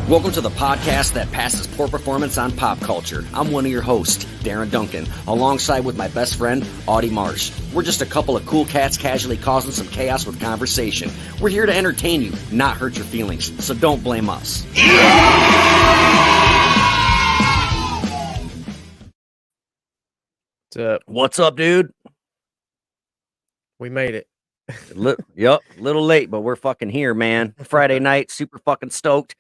Welcome to the podcast that passes poor performance on pop culture. I'm one of your hosts, Darin Duncan, alongside with my best friend, Audie Marsh. We're just a couple of cool cats casually causing some chaos with conversation. We're here to entertain you, not hurt your feelings, so don't blame us. What's up, dude? We made it. Yup, little late, but we're fucking here, man. Friday night, super fucking stoked.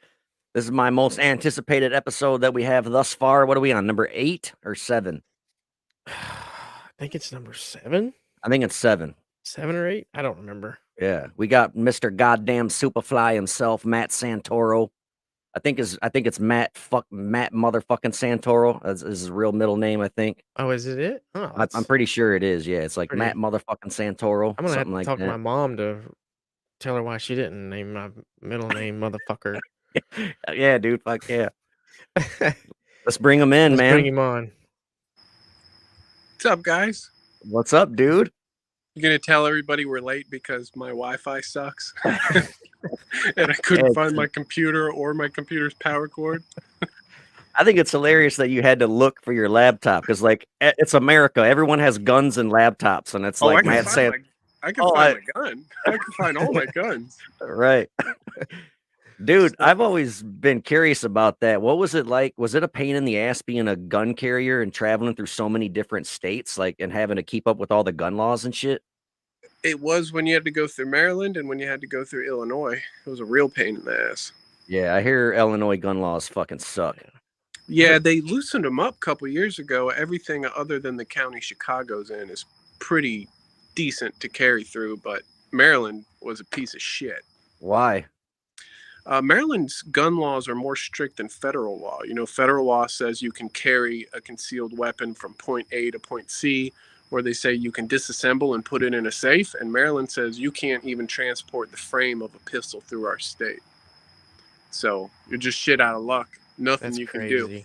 This is my most anticipated episode that we have thus far. What are we on, number 8 or 7? I think it's number 7. I think it's 7. 7 or 8? I don't remember. Yeah, we got Mr. Goddamn Superfly himself, Matt Santoro. I think it's Matt motherfucking Santoro. That's his real middle name, I think. Oh, is it? Oh, I'm pretty sure it is. Yeah, it's like Matt motherfucking Santoro. I'm gonna have to like talk to my mom to tell her why she didn't name my middle name motherfucker. Yeah, dude. Fuck yeah. Let's bring him in, man. Bring him on. What's up, guys? What's up, dude? You're gonna tell everybody we're late because my Wi-Fi sucks, and I couldn't find my computer or my computer's power cord. I think it's hilarious that you had to look for your laptop because, like, it's America. Everyone has guns and laptops, and it's like Matt said, I can find my gun. I can find all my guns. Right. Dude, I've always been curious about that. What was it like? Was it a pain in the ass being a gun carrier and traveling through so many different states, like, and having to keep up with all the gun laws and shit? It was when you had to go through Maryland and when you had to go through Illinois. It was a real pain in the ass. Yeah, I hear Illinois gun laws fucking suck. Yeah, they loosened them up a couple years ago. Everything other than the county Chicago's in is pretty decent to carry through, but Maryland was a piece of shit. Why? Maryland's gun laws are more strict than federal law. You know, federal law says you can carry a concealed weapon from point A to point C, or they say you can disassemble and put it in a safe. And Maryland says you can't even transport the frame of a pistol through our state. So you're just shit out of luck. Nothing you can do.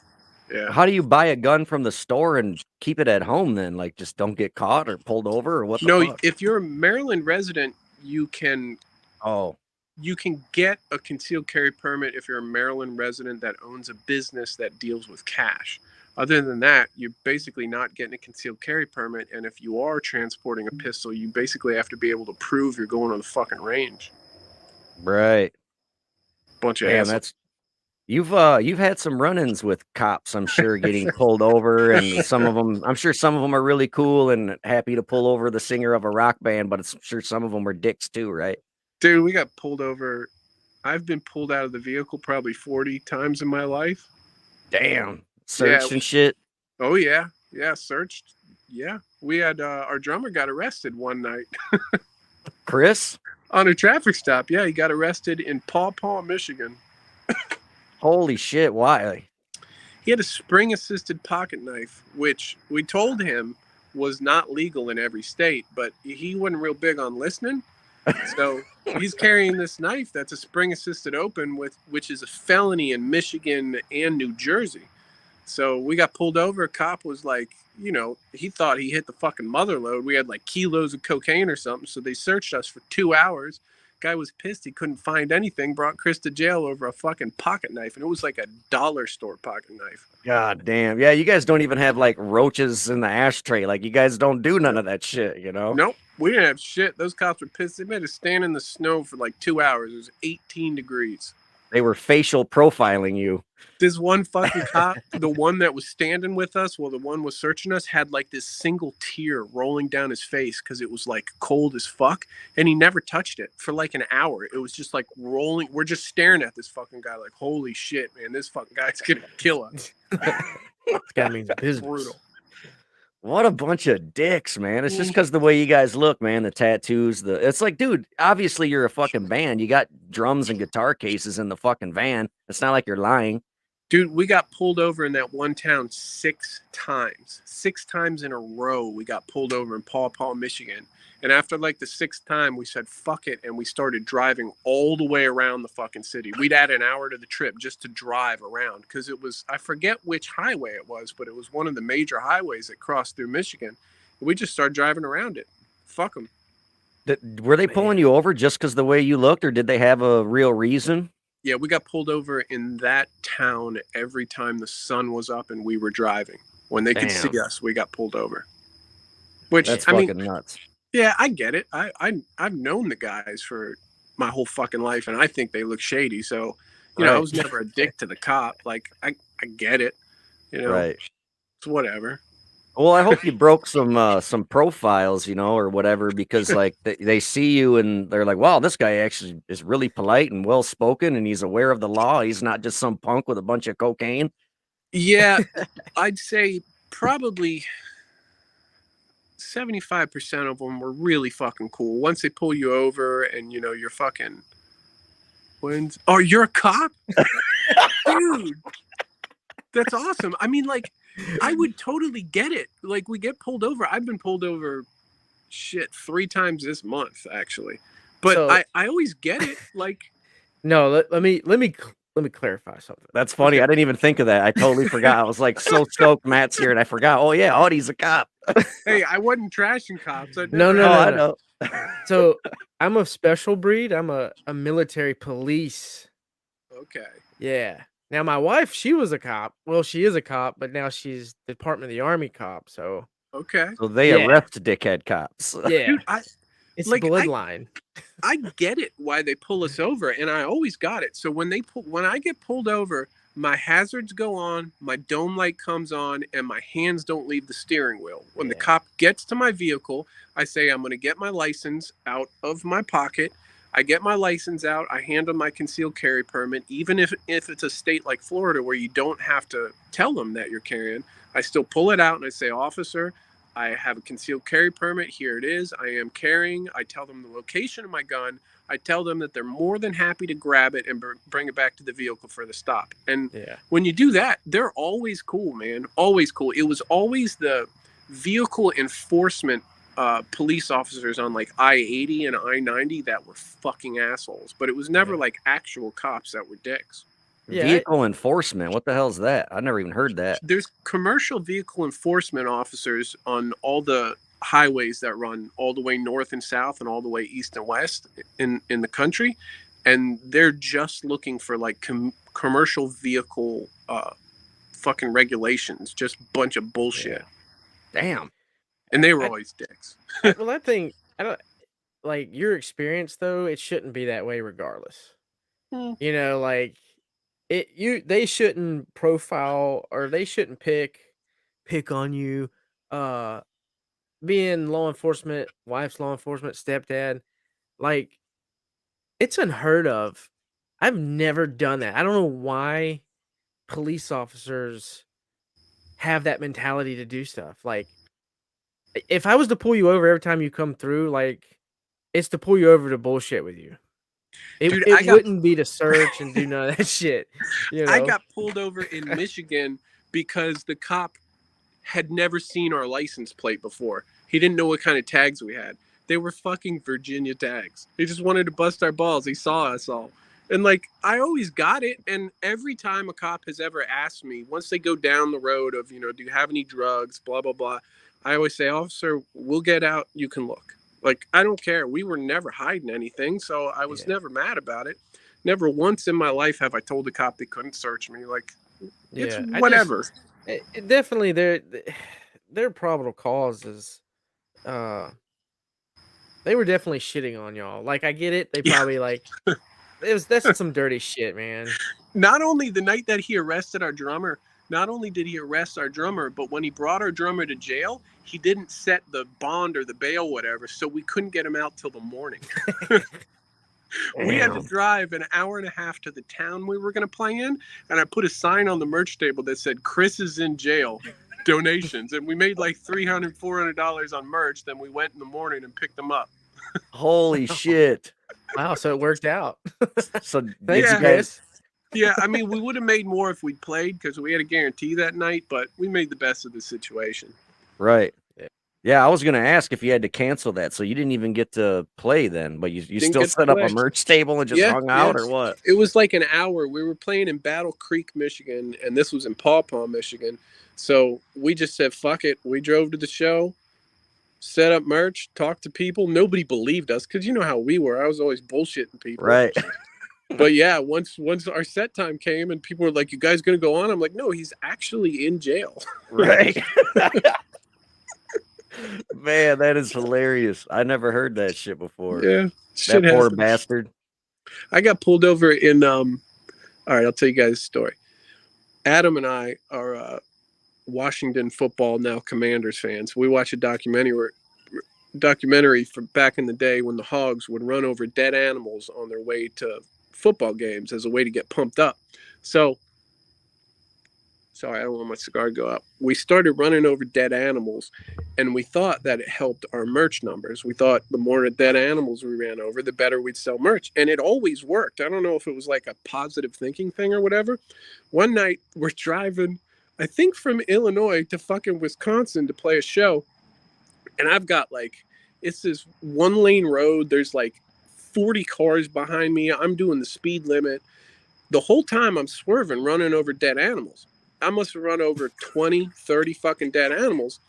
Yeah. How do you buy a gun from the store and keep it at home then? Like, just don't get caught or pulled over or what? No, if you're a Maryland resident, you can. Oh. You can get a concealed carry permit if you're a Maryland resident that owns a business that deals with cash. Other than that, you're basically not getting a concealed carry permit. And if you are transporting a pistol, you basically have to be able to prove you're going to the fucking range. Right. Bunch of assholes. That's you've had some run-ins with cops, I'm sure, getting pulled over, and I'm sure some of them are really cool and happy to pull over the singer of a rock band, but I'm sure some of them were dicks too, right? Dude, we got pulled over. I've been pulled out of the vehicle probably 40 times in my life. Damn. Searched and shit. Oh, yeah. Yeah, searched. Yeah. We had our drummer got arrested one night. Chris? On a traffic stop. Yeah, he got arrested in Paw Paw, Michigan. Holy shit. Why? He had a spring-assisted pocket knife, which we told him was not legal in every state, but he wasn't real big on listening. So he's carrying this knife that's a spring-assisted open, which is a felony in Michigan and New Jersey. So we got pulled over. A cop was like, you know, he thought he hit the fucking mother load. We had like kilos of cocaine or something. So they searched us for 2 hours. Guy was pissed. He couldn't find anything. Brought Chris to jail over a fucking pocket knife. And it was like a dollar store pocket knife. God damn. Yeah, you guys don't even have like roaches in the ashtray. Like, you guys don't do none of that shit, you know? Nope. We didn't have shit. Those cops were pissed. They made us stand in the snow for like 2 hours. It was 18 degrees. They were facial profiling you. This one fucking cop, the one that was standing with us while the one was searching us, had like this single tear rolling down his face because it was like cold as fuck. And he never touched it for like an hour. It was just like rolling. We're just staring at this fucking guy like, holy shit, man, this fucking guy's going to kill us. This guy means business. Brutal. What a bunch of dicks, man. It's just because the way you guys look, man, the tattoos, it's like, dude, obviously you're a fucking band. You got drums and guitar cases in the fucking van. It's not like you're lying. Dude, we got pulled over in that one town 6 times. 6 times in a row we got pulled over in Paw Paw, Michigan. And after like the 6th time, we said, fuck it. And we started driving all the way around the fucking city. We'd add an hour to the trip just to drive around. Because it was, I forget which highway it was, but it was one of the major highways that crossed through Michigan. We just started driving around it. Fuck them. Were they pulling you over just because the way you looked, or did they have a real reason? Yeah, we got pulled over in that town every time the sun was up and we were driving. When they could see Damn. us, we got pulled over. Which, That's I mean, fucking nuts. yeah, I get it. I've known the guys for my whole fucking life, and I think they look shady. So, I Right. was never a dick to the cop. Like, I get it. Right. It's whatever. Well, I hope you broke some profiles, or whatever, because like they see you and they're like, wow, this guy actually is really polite and well spoken, and he's aware of the law. He's not just some punk with a bunch of cocaine. Yeah, I'd say probably 75% of them were really fucking cool. Once they pull you over and you're fucking oh, you're a cop? Dude, that's awesome. I mean, like, I would totally get it. Like, we get pulled over. I've been pulled over 3 times this month, actually. But So- I always get it. Like, No, let me clarify something. That's funny. I didn't even think of that. I totally forgot. I was like so stoked Matt's here, and I forgot. Oh yeah, Audie's a cop. hey, I wasn't trashing cops. No, I know. So I'm a special breed. I'm a military police. Okay. Yeah. Now my wife, she was a cop. Well, she is a cop, but now she's Department of the Army cop. So Okay. So they Yeah. arrest dickhead cops. yeah, Dude, it's like, bloodline. I get it why they pull us over, and I always got it. So when I get pulled over, my hazards go on, my dome light comes on, and my hands don't leave the steering wheel. When the Yeah. cop gets to my vehicle, I say I'm going to get my license out of my pocket. I get my license out. I hand them my concealed carry permit, even if it's a state like Florida where you don't have to tell them that you're carrying. I still pull it out and I say, officer, I have a concealed carry permit. Here it is. I am carrying. I tell them the location of my gun. I tell them that they're more than happy to grab it and bring it back to the vehicle for the stop. And Yeah. when you do that, they're always cool, man. Always cool. It was always the vehicle enforcement police officers on like I-80 and I-90 that were fucking assholes. But it was never like actual cops that were dicks. Yeah, Vehicle enforcement. What the hell's that? I never even heard that. There's commercial vehicle enforcement officers on all the highways that run all the way north and south and all the way east and west in the country, and they're just looking for like commercial vehicle fucking regulations, just bunch of bullshit. Damn. And they were always dicks. Well, that thing, I don't like your experience though. It shouldn't be that way, regardless. Like they shouldn't profile or they shouldn't pick on you. Being law enforcement, wife's law enforcement, stepdad, like it's unheard of. I've never done that. I don't know why police officers have that mentality to do stuff. Like, if I was to pull you over every time you come through, like, it's to pull you over to bullshit with you. Dude, It wouldn't be to search and do none of that shit. I got pulled over in Michigan because the cop had never seen our license plate before. He didn't know what kind of tags we had. They were fucking Virginia tags. He just wanted to bust our balls. He saw us all. And like, I always got it. And every time a cop has ever asked me, once they go down the road of, do you have any drugs, blah, blah, blah, I always say, officer, we'll get out. You can look. Like, I don't care. We were never hiding anything. So I was never mad about it. Never once in my life have I told a cop they couldn't search me. Like, it's whatever. It definitely, their probable cause is, they were definitely shitting on y'all. Like, I get it. They probably that's some dirty shit, man. Not only the night that he arrested our drummer, not only did he arrest our drummer, but when he brought our drummer to jail, he didn't set the bond or the bail, whatever, so we couldn't get him out till the morning. We had to drive an hour and a half to the town we were going to play in, and I put a sign on the merch table that said, Chris is in jail, donations. And we made like $300, $400 on merch. Then we went in the morning and picked them up. Holy shit. Wow, so it worked out. So Thanks, Yeah. Chris. Yeah, I mean, we would have made more if we'd played because we had a guarantee that night, but we made the best of the situation. Right. Yeah, I was going to ask if you had to cancel that, so you didn't even get to play then, but you still set up a merch table and just hung out or what? It was like an hour. We were playing in Battle Creek, Michigan, and this was in Paw Paw, Michigan. So we just said, fuck it. We drove to the show, set up merch, talked to people. Nobody believed us because you know how we were. I was always bullshitting people. Right. But yeah, once our set time came and people were like, "You guys gonna go on?" I'm like, "No, he's actually in jail." Right. Man, that is hilarious. I never heard that shit before. Yeah, shit That poor happens. bastard. I got pulled over in. All right, I'll tell you guys a story. Adam and I are Washington football now Commanders fans. We watch a documentary from back in the day when the Hogs would run over dead animals on their way to football games as a way to get pumped up. So, sorry, I don't want my cigar to go out. We started running over dead animals, and we thought that it helped our merch numbers. We thought the more dead animals we ran over, the better we'd sell merch. And it always worked. I don't know if it was like a positive thinking thing or whatever. One night, we're driving, I think from Illinois to fucking Wisconsin to play a show. And I've got like, it's this one lane road. There's like 40 cars behind me. I'm doing the speed limit. The whole time I'm swerving, running over dead animals. I must have run over 20, 30 fucking dead animals.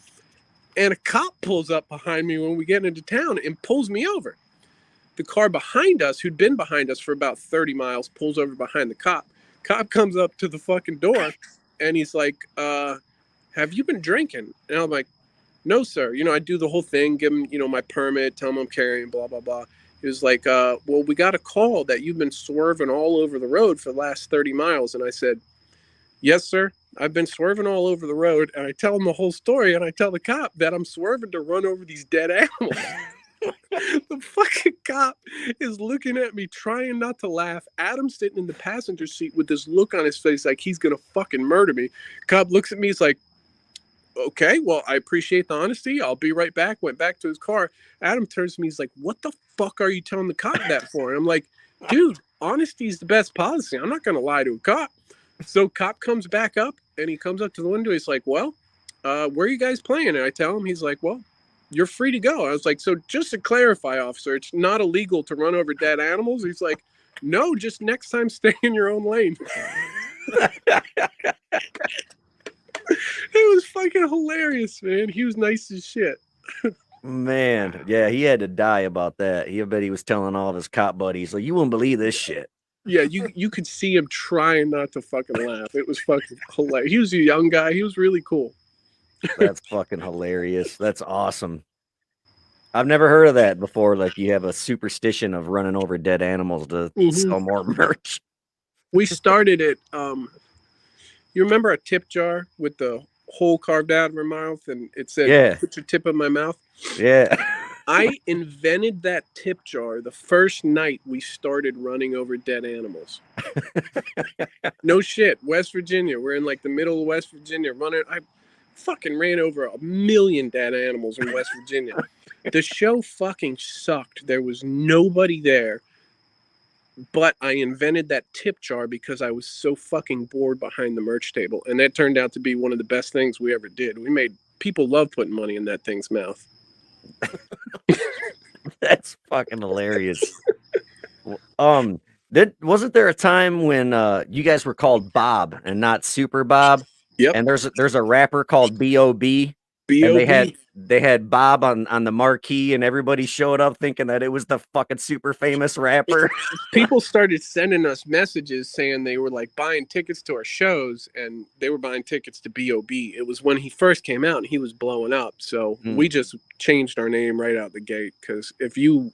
And a cop pulls up behind me when we get into town and pulls me over. The car behind us, who'd been behind us for about 30 miles, pulls over behind the cop. Cop comes up to the fucking door and he's like, have you been drinking? And I'm like, no, sir. You know, I do the whole thing, give him, you know, my permit, tell him I'm carrying, blah, blah, blah. He was like, well, we got a call that you've been swerving all over the road for the last 30 miles. And I said, yes, sir. I've been swerving all over the road. And I tell him the whole story. And I tell the cop that I'm swerving to run over these dead animals. The fucking cop is looking at me, trying not to laugh. Adam's sitting in the passenger seat with this look on his face like he's going to fucking murder me. Cop looks at me. He's like, okay, well, I appreciate the honesty. I'll be right back. Went back to his car. Adam turns to me. He's like, what the fuck are you telling the cop that for? And I'm like, dude, honesty is the best policy. I'm not going to lie to a cop. So cop comes back up and he comes up to the window. He's like, well, where are you guys playing? And I tell him, he's like, well, you're free to go. I was like, so just to clarify, officer, it's not illegal to run over dead animals. He's like, no, just next time stay in your own lane. It was fucking hilarious, man. He was nice as shit. Man, yeah, he had to die about that. I bet he was telling all of his cop buddies, like, you wouldn't believe this shit. Yeah, you could see him trying not to fucking laugh. It was fucking hilarious. He was a young guy. He was really cool. That's fucking hilarious. That's awesome. I've never heard of that before. Like, you have a superstition of running over dead animals to sell more merch. We started it. You remember a tip jar with the hole carved out of her mouth, and it said, Yeah. "Put your tip in my mouth." Yeah. I invented that tip jar the first night we started running over dead animals. No shit, West Virginia. We're in like the middle of West Virginia running. I fucking ran over 1 million dead animals in West Virginia. The show fucking sucked. There was nobody there. But I invented that tip jar because I was so fucking bored behind the merch table. And that turned out to be one of the best things we ever did. We made people love putting money in that thing's mouth. That's fucking hilarious. Wasn't there a time when you guys were called Bob and not Super Bob? Yep. And there's a rapper called B.O.B. B.O.B. And they had Bob on the marquee, and everybody showed up thinking that it was the fucking super famous rapper. People started sending us messages saying they were like buying tickets to our shows, and they were buying tickets to B.O.B. It was when he first came out and he was blowing up. So we just changed our name right out the gate, because if you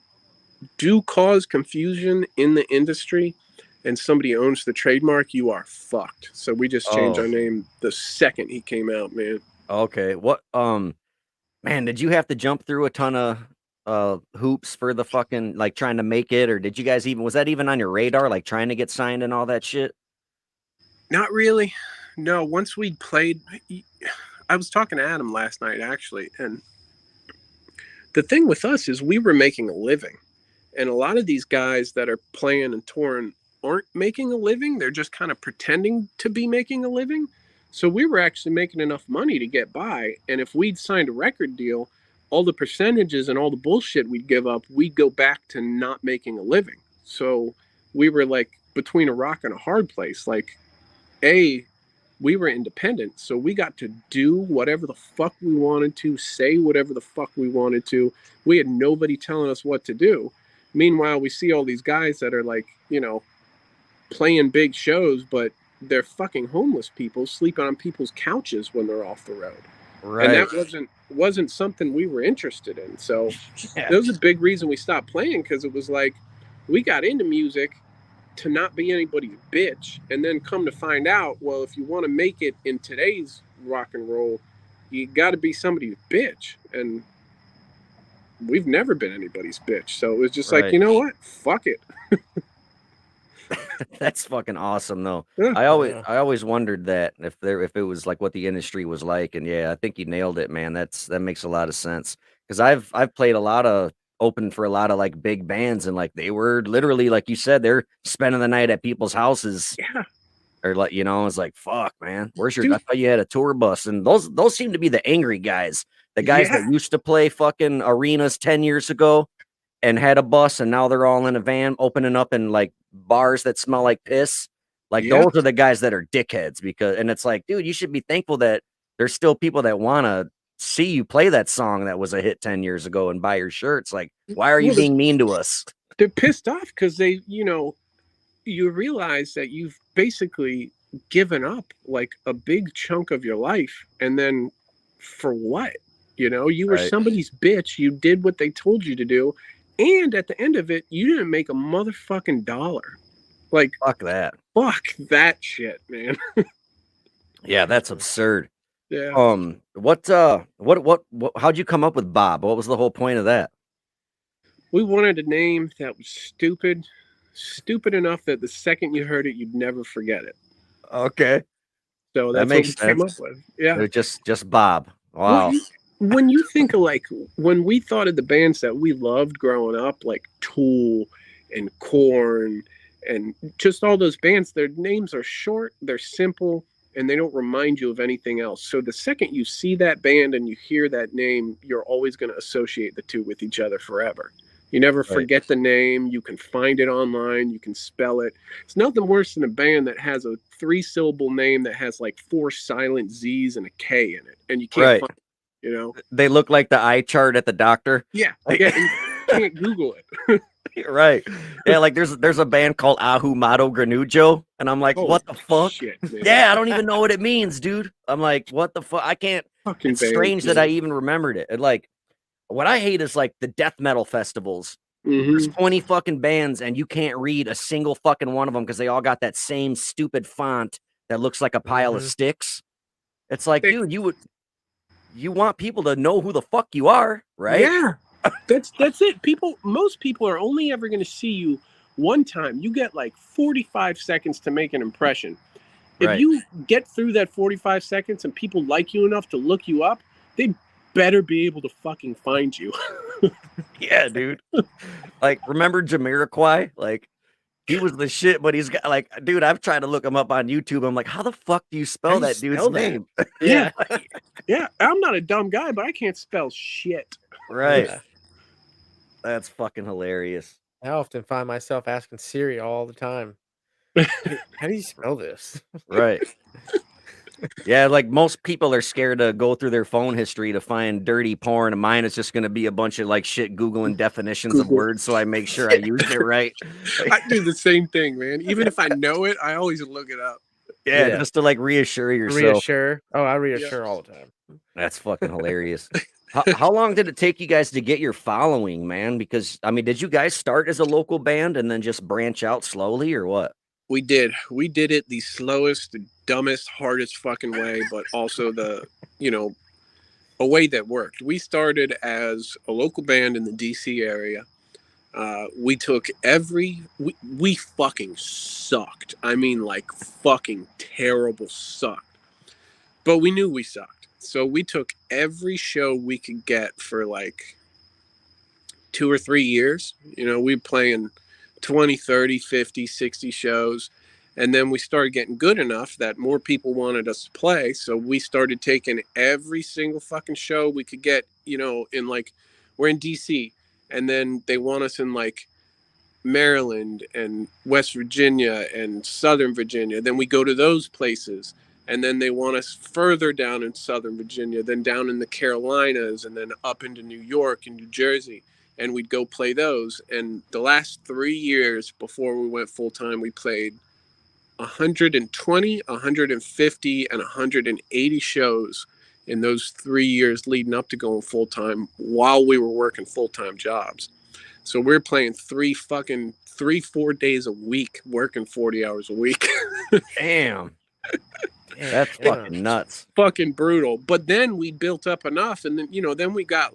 do cause confusion in the industry and somebody owns the trademark, you are fucked. So we just changed our name the second he came out, man. Okay. What man, did you have to jump through a ton of hoops for the fucking, like, trying to make it, or did you guys was that even on your radar, like trying to get signed and all that shit? Not really. No, once we'd played, I was talking to Adam last night actually, and the thing with us is we were making a living. And a lot of these guys that are playing and touring aren't making a living. They're just kind of pretending to be making a living. So we were actually making enough money to get by. And if we'd signed a record deal, all the percentages and all the bullshit we'd give up, we'd go back to not making a living. So we were like between a rock and a hard place. Like, we were independent, so we got to do whatever the fuck we wanted to, say whatever the fuck we wanted to. We had nobody telling us what to do. Meanwhile, we see all these guys that are like, you know, playing big shows, but they're fucking homeless people sleeping on people's couches when they're off the road. And Right. that wasn't something we were interested in. So Yeah. that was a big reason we stopped playing, because it was like we got into music to not be anybody's bitch, and then come to find out, well, if you want to make it in today's rock and roll, you got to be somebody's bitch, and we've never been anybody's bitch. So it was just like, Right. you know what, fuck it. That's fucking awesome, though. Yeah. I always wondered that if it was like what the industry was like, and yeah, I think you nailed it, man. That makes a lot of sense, because I've played a lot of open for a lot of like big bands, and like they were literally, like you said, they're spending the night at people's houses, Yeah, or like, it's like, fuck, man, where's your? dude. I thought you had a tour bus, and those seem to be the angry guys, the guys Yeah. that used to play fucking arenas 10 years ago and had a bus, and now they're all in a van opening up in like bars that smell like piss. Like Yeah. those are the guys that are dickheads, and it's like, dude, you should be thankful that there's still people that want to see you play that song that was a hit 10 years ago and buy your shirts. Like, why are you Well, being mean to us? they're pissed off because you realize that you've basically given up like a big chunk of your life, and then for what? You were Right. somebody's bitch. You did what they told you to do, and at the end of it, you didn't make a motherfucking dollar. Like, Fuck that. fuck that shit, man. Yeah, that's absurd. Yeah. How'd you come up with Bob? What was the whole point of that? We wanted a name that was stupid enough that the second you heard it, you'd never forget it. Okay. So That that's makes what we came sense. up with. Yeah. It was just Bob. Wow. When you think of like when we thought of the bands that we loved growing up, like Tool and Korn and just all those bands, their names are short, they're simple, and they don't remind you of anything else. So the second you see that band and you hear that name, you're always going to associate the two with each other forever. You never forget the name. You can find it online. You can spell it. It's nothing worse than a band that has a 3-syllable name that has like 4 silent Z's and a K in it, and you can't find it, They look like the eye chart at the doctor. Yeah, you can't Google it. Right. Yeah, like there's a band called Ahumado Granujo, and I'm like, what the fuck? Shit, yeah, I don't even know what it means, dude. I'm like, what the fuck? I can't. Fucking it's band, strange man. that I even remembered it. And like, what I hate is like the death metal festivals. There's 20 fucking bands, and you can't read a single fucking one of them because they all got that same stupid font that looks like a pile of sticks. It's like, dude, you want people to know who the fuck you are, right? Yeah, that's it. Most people are only ever going to see you one time. You get like 45 seconds to make an impression. If you get through that 45 seconds and people like you enough to look you up, they better be able to fucking find you. Yeah, dude. Like, remember Jamiroquai? Like, he was the shit, but he's got like, dude, I've tried to look him up on YouTube. I'm like, how the fuck do you spell that dude's name? Yeah. Yeah. I'm not a dumb guy, but I can't spell shit. Right. Yeah. That's fucking hilarious. I often find myself asking Siri all the time, how do you spell this? Right. Yeah, like most people are scared to go through their phone history to find dirty porn, and mine is just going to be a bunch of like shit Googling definitions of words, so I make sure I use it right. I do the same thing, man. Even if I know it, I always look it up. Yeah, just to like reassure yourself. Reassure? Oh, I reassure all the time. That's fucking hilarious. How long did it take you guys to get your following, man? Because, I mean, did you guys start as a local band and then just branch out slowly, or what? We did. We did it the slowest, the dumbest, hardest fucking way, but also a way that worked. We started as a local band in the DC area. We took we fucking sucked. I mean, like fucking terrible sucked. But we knew we sucked. So we took every show we could get for like 2 or 3 years. We playing 20, 30, 50, 60 shows. And then we started getting good enough that more people wanted us to play. So we started taking every single fucking show we could get, in like, we're in DC. And then they want us in like Maryland and West Virginia and Southern Virginia. Then we go to those places. And then they want us further down in Southern Virginia, then down in the Carolinas, and then up into New York and New Jersey. And we'd go play those. And the last 3 years before we went full time, we played 120, 150, and 180 shows in those 3 years leading up to going full time while we were working full time jobs. So we're playing 4 days a week, working 40 hours a week. Damn. Damn. That's fucking nuts. Fucking brutal. But then we built up enough, and then we got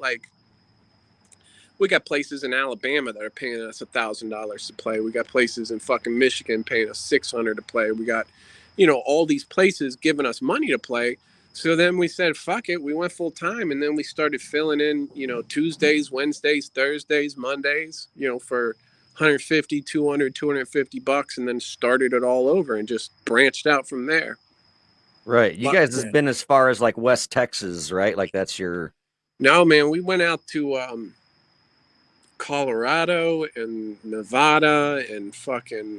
places in Alabama that are paying us $1,000 to play. We got places in fucking Michigan paying us $600 to play. We got, all these places giving us money to play. So then we said, fuck it. We went full time, and then we started filling in, Tuesdays, Wednesdays, Thursdays, Mondays, for 150, 200, 250 bucks, and then started it all over and just branched out from there. Right. You guys have been as far as like West Texas, right? Like that's your... No, man, we went out to Colorado and Nevada and fucking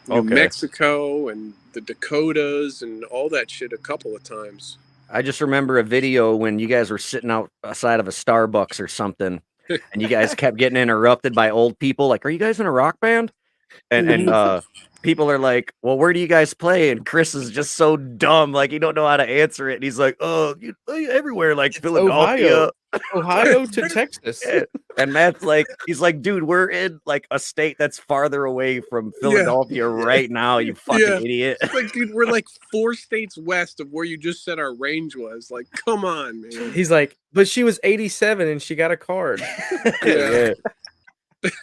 New Mexico and the Dakotas and all that shit a couple of times. I just remember a video when you guys were sitting outside of a Starbucks or something, and you guys kept getting interrupted by old people. Like, are you guys in a rock band? And people are like, well, where do you guys play? And Chris is just so dumb, like he don't know how to answer it. And he's like, oh, you everywhere, like Philadelphia, Ohio to Texas. Yeah. And Matt's like, he's like, dude, we're in like a state that's farther away from Philadelphia right now, you fucking idiot. It's like, dude, we're like 4 states west of where you just said our range was. Like, come on, man. He's like, but she was 87 and she got a card. Yeah.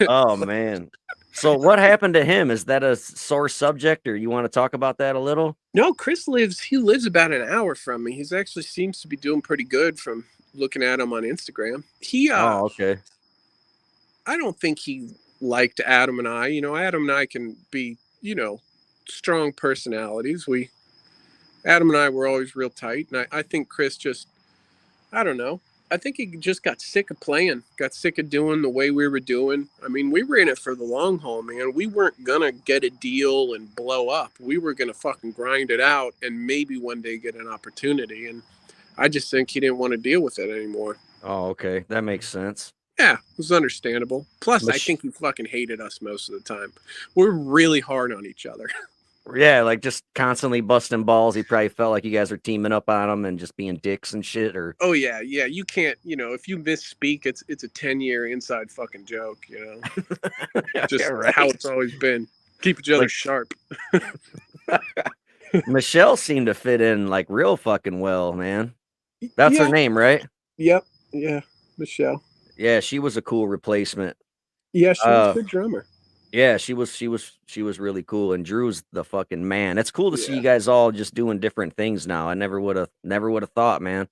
Oh man. So what happened to him? Is that a sore subject, or you want to talk about that a little? No, Chris lives about an hour from me. He's actually seems to be doing pretty good from looking at him on Instagram. Oh, okay. I don't think he liked Adam and I. Adam and I can be, strong personalities. Adam and I were always real tight. And I think Chris just, I don't know. I think he just got sick of playing, got sick of doing the way we were doing. I mean, we were in it for the long haul, man. We weren't going to get a deal and blow up. We were going to fucking grind it out and maybe one day get an opportunity. And I just think he didn't want to deal with it anymore. Oh, okay. That makes sense. Yeah, it was understandable. Plus, I think he fucking hated us most of the time. We're really hard on each other. Yeah, like just constantly busting balls. He probably felt like you guys were teaming up on him and just being dicks and shit. Or oh yeah. You can't. If you misspeak, it's a 10-year inside fucking joke. Just how it's always been. Keep each other sharp. Michelle seemed to fit in like real fucking well, man. That's her name, right? Yep. Yeah, Michelle. Yeah, she was a cool replacement. Yeah, she was a good drummer. Yeah, she was really cool, and Drew's the fucking man. It's cool to see you guys all just doing different things now. I never would have thought, man.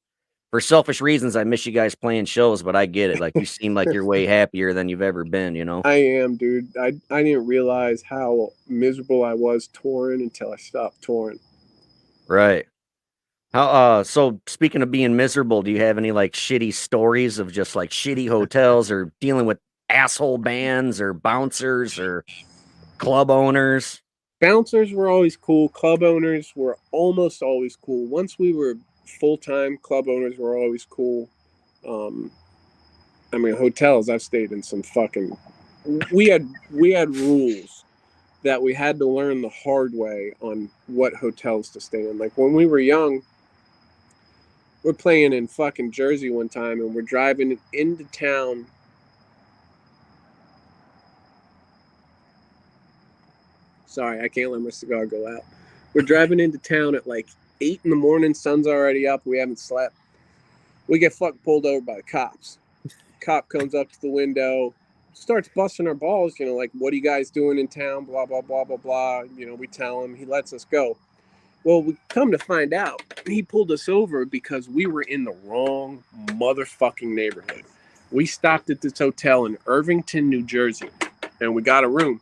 For selfish reasons, I miss you guys playing shows, but I get it. Like you seem like you're way happier than you've ever been, I am, dude. I didn't realize how miserable I was touring until I stopped touring. Right. How so speaking of being miserable, do you have any like shitty stories of just like shitty hotels or dealing with asshole bands or bouncers or club owners? Bouncers were always cool. Club owners were almost always cool. Once we were full-time, club owners were always cool. Hotels, I've stayed in some fucking... We had rules that we had to learn the hard way on what hotels to stay in. Like when we were young, we're playing in fucking Jersey one time and we're driving into town. Sorry, I can't let my cigar go out. We're driving into town at like 8 in the morning. Sun's already up. We haven't slept. We get fucking pulled over by the cops. Cop comes up to the window, starts busting our balls, like, what are you guys doing in town? Blah, blah, blah, blah, blah. We tell him. He lets us go. Well, we come to find out, he pulled us over because we were in the wrong motherfucking neighborhood. We stopped at this hotel in Irvington, New Jersey, and we got a room.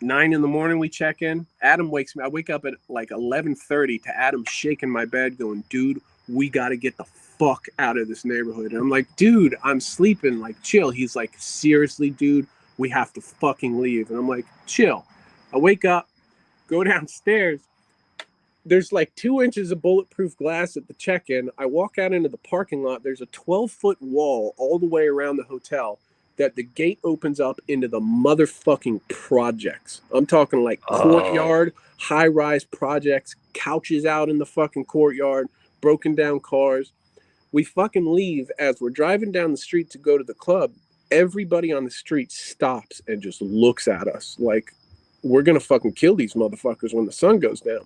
9 in the morning, we check in. Adam wakes me. I wake up at like 11:30 to Adam shaking my bed going, dude, we got to get the fuck out of this neighborhood. And I'm like, dude, I'm sleeping. Like, chill. He's like, seriously, dude, we have to fucking leave. And I'm like, chill. I wake up, go downstairs. There's like 2 inches of bulletproof glass at the check-in. I walk out into the parking lot. There's a 12-foot wall all the way around the hotel. that the gate opens up into the motherfucking projects. I'm talking like courtyard, high-rise projects, couches out in the fucking courtyard, broken down cars. We fucking leave as we're driving down the street to go to the club. Everybody on the street stops and just looks at us like we're gonna fucking kill these motherfuckers when the sun goes down.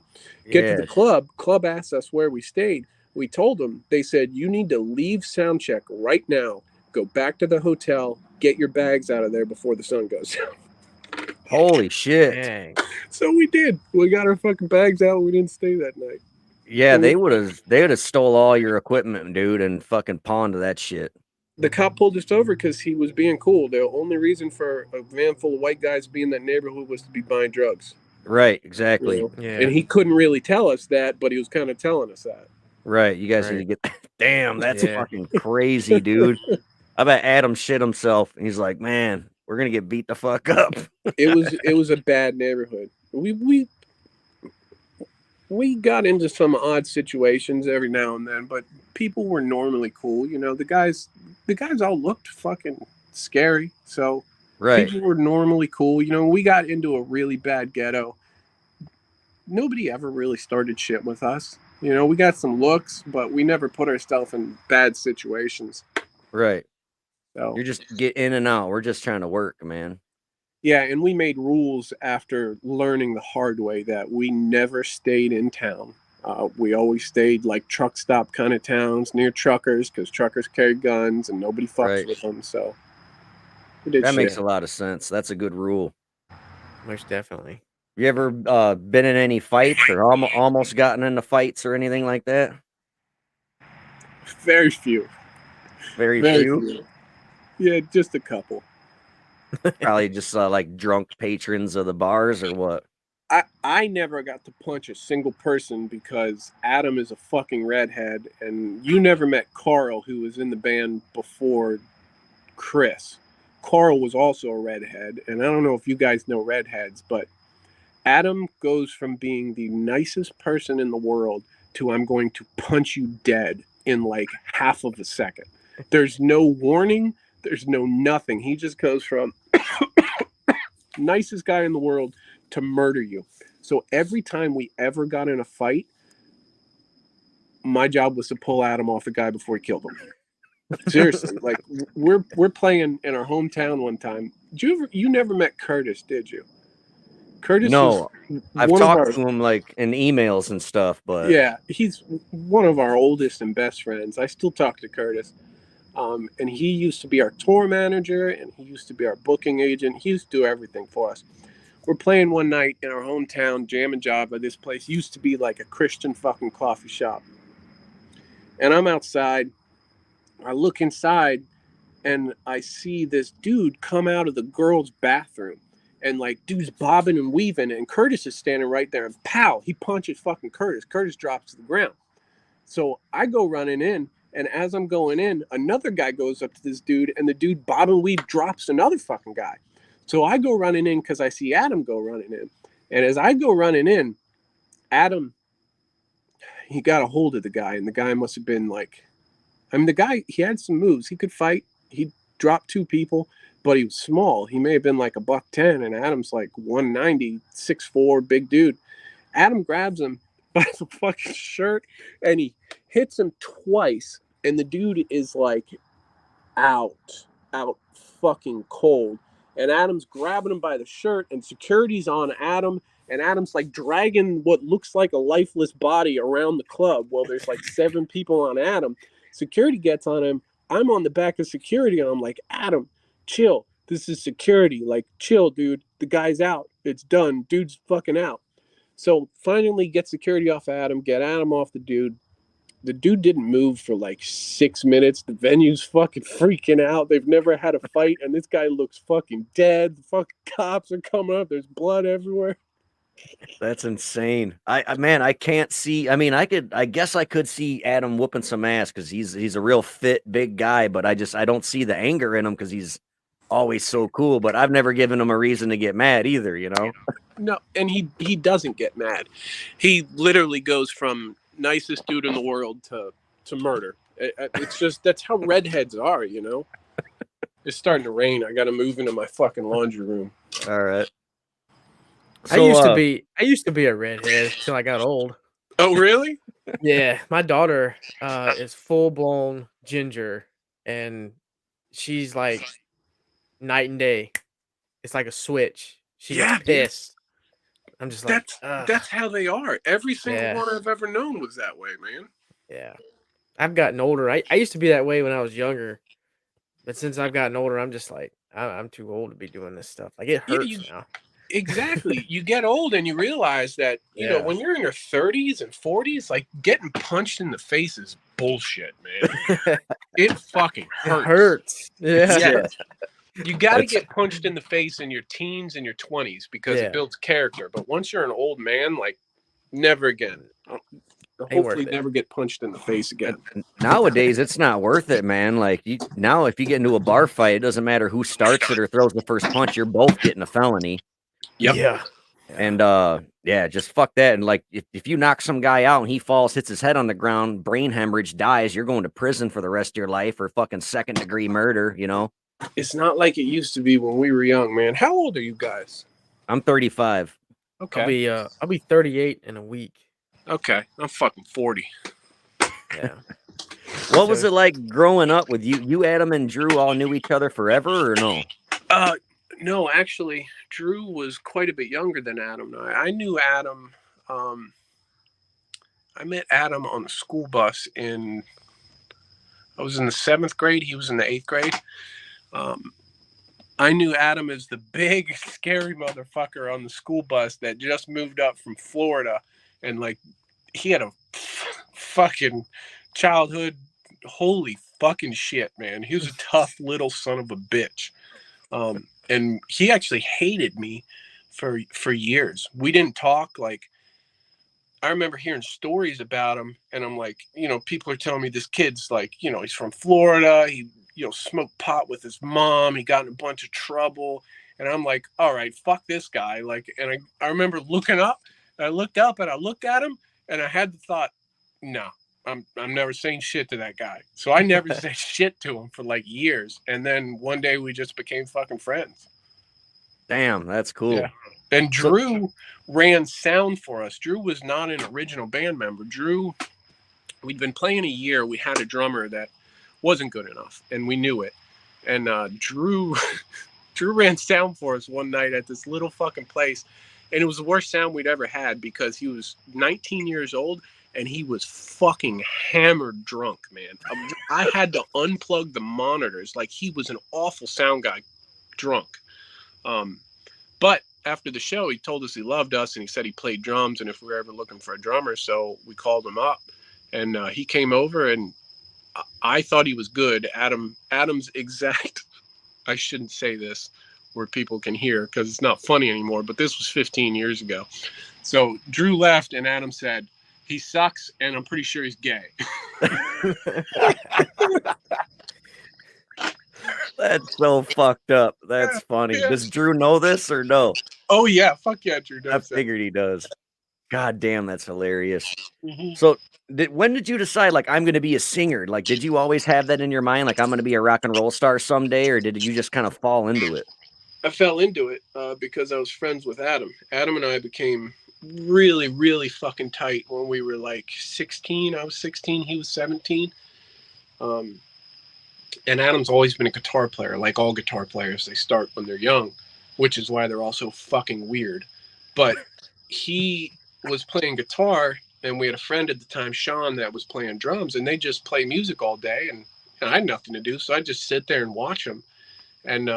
Get to the club asked us where we stayed. We told them. They said, you need to leave sound check right now, go back to the hotel, get your bags out of there before the sun goes down. Holy shit. Dang. So we did. We got our fucking bags out. We didn't stay that night. Yeah, they would have stole all your equipment, dude, and fucking pawned that shit. The cop pulled us over because he was being cool. The only reason for a van full of white guys being in that neighborhood was to be buying drugs. Right, exactly. You know? Yeah. And he couldn't really tell us that, but he was kind of telling us that. Right, you guys Right. need to get. Damn, that's Yeah. fucking crazy, dude. I bet Adam shit himself, and he's like, "Man, we're gonna get beat the fuck up." It was a bad neighborhood. We got into some odd situations every now and then, but people were normally cool. You know, the guys all looked fucking scary. So Right, people were normally cool. You know, we got into a really bad ghetto. Nobody ever really started shit with us. You know, we got some looks, but we never put ourselves in bad situations. right. So You're just get in and out. We're just trying to work, man. yeah, and we made rules after learning the hard way that we never stayed in town. We always stayed like truck stop kind of towns near truckers because truckers carry guns and nobody fucks Right. with them. So we did That shit. makes a lot of sense. That's a good rule. Most definitely. You ever been in any fights or almost gotten into fights or anything like that? Very few. Very Very few. few. Yeah, just a couple. Probably just like drunk patrons of the bars or what? I never got to punch a single person because Adam is a fucking redhead, and you never met Carl, who was in the band before Chris. Carl was also a redhead, and I don't know if you guys know redheads, but Adam goes from being the nicest person in the world to I'm going to punch you dead in like half of a second. There's no warning. There's no nothing. He just goes from nicest guy in the world to murder you. So every time we ever got in a fight, my job was to pull Adam off the guy before he killed him. Seriously, like we're playing in our hometown one time. You never met Curtis, did you? Curtis No, is I've one of talked our, to him like in emails and stuff, but yeah, he's one of our oldest and best friends. I still talk to Curtis. And he used to be our tour manager, and he used to be our booking agent. He used to do everything for us. We're playing one night in our hometown, Jam and Java. This place used to be like a Christian fucking coffee shop. And I'm outside. I look inside, and I see this dude come out of the girls' bathroom. And like, dude's bobbing and weaving, and Curtis is standing right there. And pow, he punches fucking Curtis. Curtis drops to the ground. So I go running in. And as I'm going in, another guy goes up to this dude, and the dude bob and weave drops another fucking guy. So I go running in because I see Adam go running in. And as I go running in, Adam, he got a hold of the guy, and the guy must have been like, I mean, the guy, he had some moves. He could fight. He dropped two people, but he was small. He may have been like $110, and Adam's like 190, 6'4", big dude. Adam grabs him by the fucking shirt, and he hits him twice, and the dude is like out fucking cold. And Adam's grabbing him by the shirt, and security's on Adam, and Adam's like dragging what looks like a lifeless body around the club while there's like 7 people on Adam. Security gets on him. I'm on the back of security, and I'm like, Adam, chill. This is security. Like, chill, dude. The guy's out. It's done. Dude's fucking out. So finally get security off Adam, get Adam off the dude. The dude didn't move for like 6 minutes. The venue's fucking freaking out. They've never had a fight, and this guy looks fucking dead. The fucking cops are coming up. There's blood everywhere. that's insane. Man, I can't see. I mean, I guess I could see Adam whooping some ass because he's a real fit, big guy, but I don't see the anger in him because he's always so cool. But I've never given him a reason to get mad either, you know? No, and he doesn't get mad. He literally goes from nicest dude in the world to murder. It's just, that's how redheads are, you know? It's starting to rain. I got to move into my fucking laundry room. All right. I used to be a redhead till I got old. Oh, really? Yeah, my daughter is full blown ginger, and she's like night and day. It's like a switch. She gets Yeah, dude. pissed. I'm just like, That's how they are. Every single Yeah. one I've ever known was that way, man. yeah. I've gotten older. I used to be that way when I was younger, but since I've gotten older, I'm just like, I'm too old to be doing this stuff. Like it hurts now. Exactly. You get old and you realize that, you know, Yeah. when you're in your 30s and 40s, like getting punched in the face is bullshit, man. It fucking It hurts. hurts. Yeah. Yeah. You got to get punched in the face in your teens and your 20s because it builds character. But once you're an old man, like, never again. Hopefully never get punched in the face again. Nowadays, it's not worth it, man. Like now, if you get into a bar fight, it doesn't matter who starts it or throws the first punch. You're both getting a felony. Yep. Yeah. And just fuck that. And like, if you knock some guy out and he falls, hits his head on the ground, brain hemorrhage, dies, you're going to prison for the rest of your life or fucking second-degree murder. You know. It's not like it used to be when we were young, man. How old are you guys? I'm 35. Okay. I'll be 38 in a week. Okay. I'm fucking 40. Yeah. What was it like growing up with you? You, Adam, and Drew all knew each other forever, or no? No, actually, Drew was quite a bit younger than Adam. I knew Adam. I met Adam on the school bus I was in the 7th grade. He was in the 8th grade. I knew Adam as the big, scary motherfucker on the school bus that just moved up from Florida. And, like, he had a fucking childhood. Holy fucking shit, man. He was a tough little son of a bitch. And he actually hated me for years. We didn't talk. Like, I remember hearing stories about him, and I'm like, you know, people are telling me this kid's like, you know, he's from Florida. He, you know, smoked pot with his mom. He got in a bunch of trouble. And I'm like, all right, fuck this guy. Like, and I remember looking up, and I looked up and I looked at him, and I had the thought, no, I'm never saying shit to that guy. So I never said shit to him for like years. And then one day we just became fucking friends. Damn, that's cool. Yeah. And Drew ran sound for us. Drew was not an original band member. Drew, we'd been playing a year. We had a drummer that wasn't good enough, and we knew it. And Drew ran sound for us one night at this little fucking place. And it was the worst sound we'd ever had because he was 19 years old and he was fucking hammered drunk, man. I had to unplug the monitors. Like, he was an awful sound guy, drunk. But after the show, he told us he loved us and he said he played drums and if we were ever looking for a drummer. So we called him up and he came over and I thought he was good. Adam's exact, I shouldn't say this where people can hear because it's not funny anymore, but this was 15 years ago. So Drew left and Adam said, he sucks and I'm pretty sure he's gay. That's so fucked up. That's funny. Yeah. Does Drew know this or no? Oh yeah, fuck yeah, Drew does. I figured he does. God damn, that's hilarious. Mm-hmm. So when did you decide, like, I'm going to be a singer? Like, did you always have that in your mind? Like, I'm going to be a rock and roll star someday, or did you just kind of fall into it? I fell into it because I was friends with Adam. Adam and I became really, really fucking tight when we were like 16. I was 16. He was 17. And Adam's always been a guitar player. Like all guitar players, they start when they're young, which is why they're all so fucking weird. But he was playing guitar, and we had a friend at the time, Sean, that was playing drums, and they just play music all day, and I had nothing to do, so I just sit there and watch them. And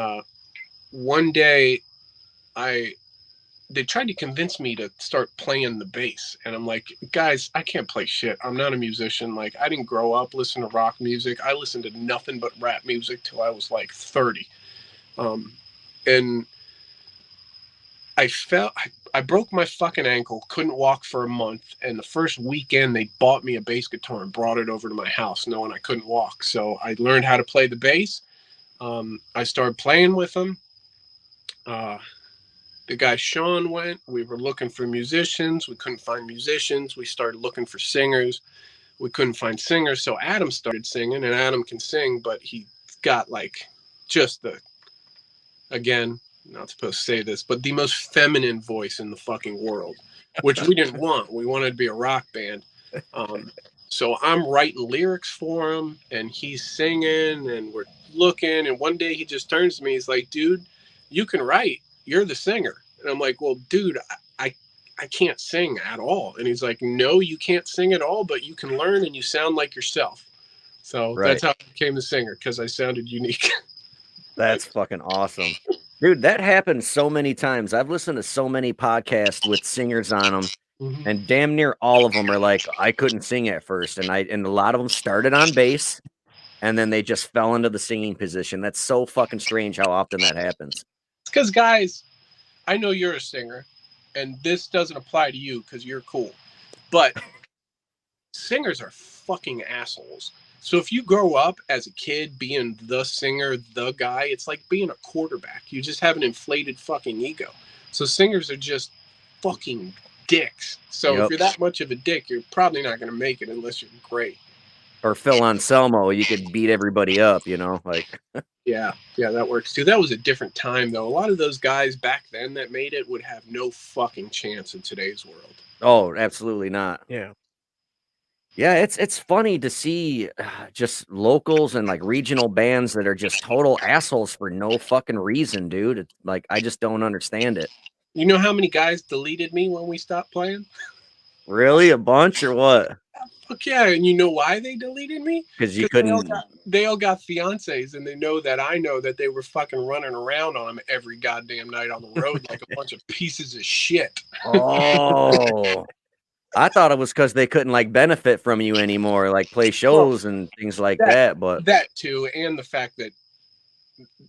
one day, they tried to convince me to start playing the bass, and I'm like, guys, I can't play shit. I'm not a musician. Like, I didn't grow up listening to rock music. I listened to nothing but rap music till I was like 30. And I broke my fucking ankle, couldn't walk for a month, and the first weekend they bought me a bass guitar and brought it over to my house knowing I couldn't walk. So I learned how to play the bass. I started playing with them. The guy Sean went. We were looking for musicians. We couldn't find musicians. We started looking for singers. We couldn't find singers. So Adam started singing, and Adam can sing, but he got like just again, not supposed to say this, but the most feminine voice in the fucking world, which we didn't want. We wanted to be a rock band. So I'm writing lyrics for him, and he's singing, and we're looking. And one day he just turns to me. He's like, "Dude, you can write. You're the singer." And I'm like, "Well, dude, I can't sing at all." And he's like, "No, you can't sing at all, but you can learn, and you sound like yourself." So Right. that's how I became the singer, because I sounded unique. That's fucking awesome. Dude, that happens so many times. I've listened to so many podcasts with singers on them, Mhm. and damn near all of them are like, I couldn't sing at first. And a lot of them started on bass and then they just fell into the singing position. That's so fucking strange how often that happens. It's because, guys, I know you're a singer, and this doesn't apply to you because you're cool, but singers are fucking assholes. So if you grow up as a kid being the singer, the guy, it's like being a quarterback. You just have an inflated fucking ego. So singers are just fucking dicks. So if Yep. you're that much of a dick, you're probably not going to make it unless you're great. Or Phil Anselmo, you could beat everybody up, you know, like. Yeah, that works too. That was a different time, though. A lot of those guys back then that made it would have no fucking chance in today's world. Oh, absolutely not. Yeah. Yeah, it's funny to see just locals and like regional bands that are just total assholes for no fucking reason, dude. It's like I just don't understand it. You know how many guys deleted me when we stopped playing? Really, a bunch or what? Fuck yeah, and you know why they deleted me? Because you Because couldn't. they all got fiancés, and they know that I know that they were fucking running around on them every goddamn night on the road like a bunch of pieces of shit. Oh, I thought it was because they couldn't like benefit from you anymore, like play Well, shows and things like that. But that too, and the fact that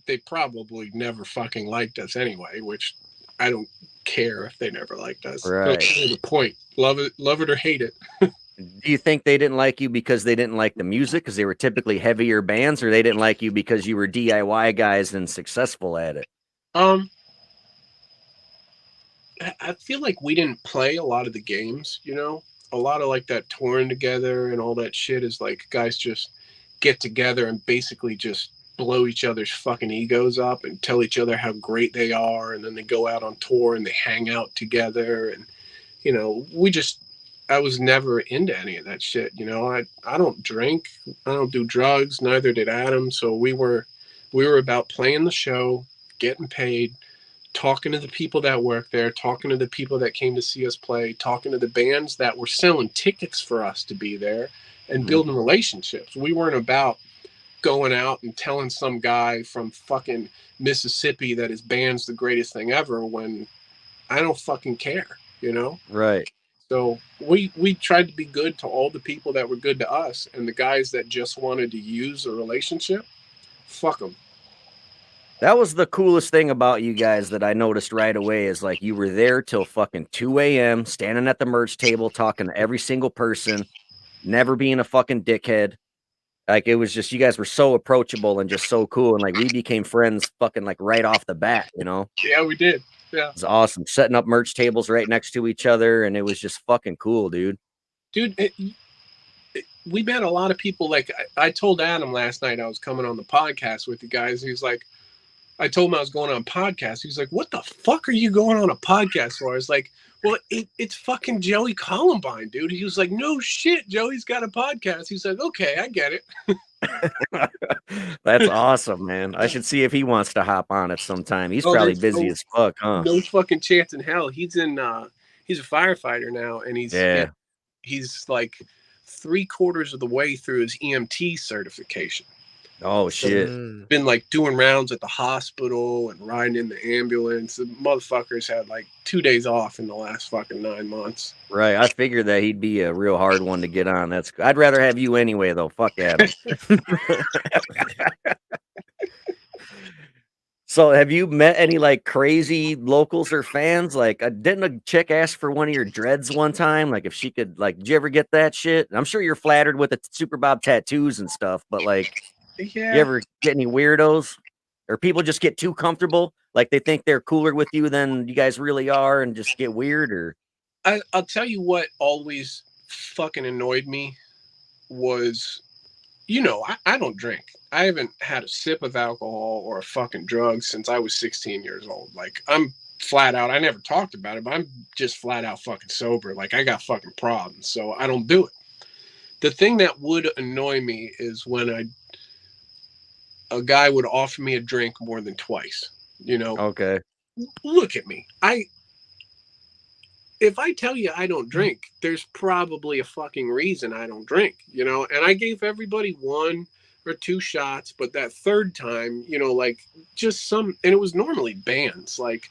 they probably never fucking liked us anyway, which I don't care if they never liked us. right. That's the point. Love it or hate it. Do you think they didn't like you because they didn't like the music because they were typically heavier bands, or they didn't like you because you were DIY guys and successful at it? I feel like we didn't play a lot of the games, you know? A lot of like that touring together and all that shit is like guys just get together and basically just blow each other's fucking egos up and tell each other how great they are, and then they go out on tour and they hang out together. And you know, I was never into any of that shit. You know, I don't drink, I don't do drugs, neither did Adam. So we were about playing the show, getting paid, talking to the people that work there, talking to the people that came to see us play, talking to the bands that were selling tickets for us to be there, and building relationships. We weren't about going out and telling some guy from fucking Mississippi that his band's the greatest thing ever when I don't fucking care, you know? Right. So we tried to be good to all the people that were good to us, and the guys that just wanted to use a relationship, fuck them. That was the coolest thing about you guys that I noticed right away is like you were there till fucking 2 a.m. standing at the merch table talking to every single person, never being a fucking dickhead. Like it was just you guys were so approachable and just so cool, and like we became friends fucking like right off the bat, you know? Yeah, we did. Yeah. It was awesome. Setting up merch tables right next to each other, and it was just fucking cool, dude. Dude, we met a lot of people. Like I told Adam last night I was coming on the podcast with the guys. He's like, I told him I was going on a podcast. He's like, what the fuck are you going on a podcast for? I was like, well, it's fucking Joey Columbine, dude. He was like, no shit, Joey's got a podcast. He's like, okay, I get it. That's awesome, man. I should see if he wants to hop on it sometime. He's Oh, probably there's busy as fuck, huh? no fucking chance in hell. He's a firefighter now, and Yeah. he's like 3/4 of the way through his EMT certification. Oh shit. Been like doing rounds at the hospital and riding in the ambulance. The motherfucker's had like 2 days off in the last fucking 9 months. Right. I figured that he'd be a real hard one to get on. I'd rather have you anyway, though. Fuck Adam. So have you met any like crazy locals or fans? Like didn't a chick ask for one of your dreads one time? Like if she could, like, did you ever get that shit? I'm sure you're flattered with the Super Bob tattoos and stuff, but like, Yeah. you ever get any weirdos? Or people just get too comfortable? Like they think they're cooler with you than you guys really are and just get weird? Or I'll tell you what always fucking annoyed me was you know, I don't drink. I haven't had a sip of alcohol or a fucking drug since I was 16 years old. Like, I'm flat out, I never talked about it, but I'm just flat out fucking sober. Like, I got fucking problems, so I don't do it. The thing that would annoy me is when a guy would offer me a drink more than twice. You know, Okay. look at me. If I tell you I don't drink, there's probably a fucking reason I don't drink, you know? And I gave everybody 1 or 2 shots, but that third time, you know, like just some, and it was normally bands, like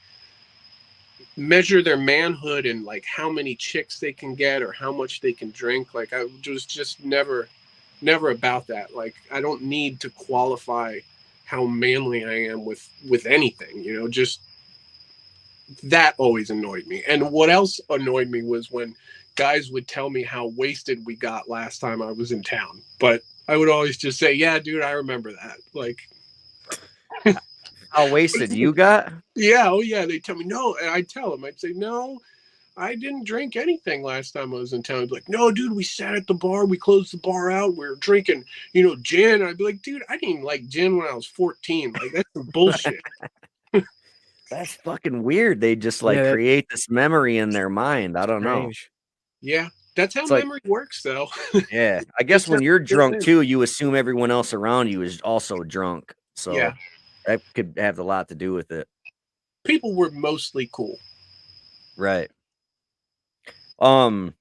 measure their manhood and like how many chicks they can get or how much they can drink. Like I was just never about that. Like I don't need to qualify how manly I am with anything, you know, just that always annoyed me. And what else annoyed me was when guys would tell me how wasted we got last time I was in town. But I would always just say, yeah, dude, I remember that. Like, How wasted you got? yeah, oh yeah. They tell me no. And I'd tell them, I'd say, no, I didn't drink anything last time I was in town. I'd be like, no, dude, we sat at the bar. We closed the bar out. We were drinking, you know, gin. I'd be like, dude, I didn't even like gin when I was 14. Like, that's some bullshit. That's fucking weird. They just like Yeah, create this memory in their mind. I don't know. strange. Yeah, that's how It's like, memory works, though. yeah, I guess It's when how you're it drunk is. too, you assume everyone else around you is also drunk. So Yeah, that could have a lot to do with it. people were mostly cool. Right. Um,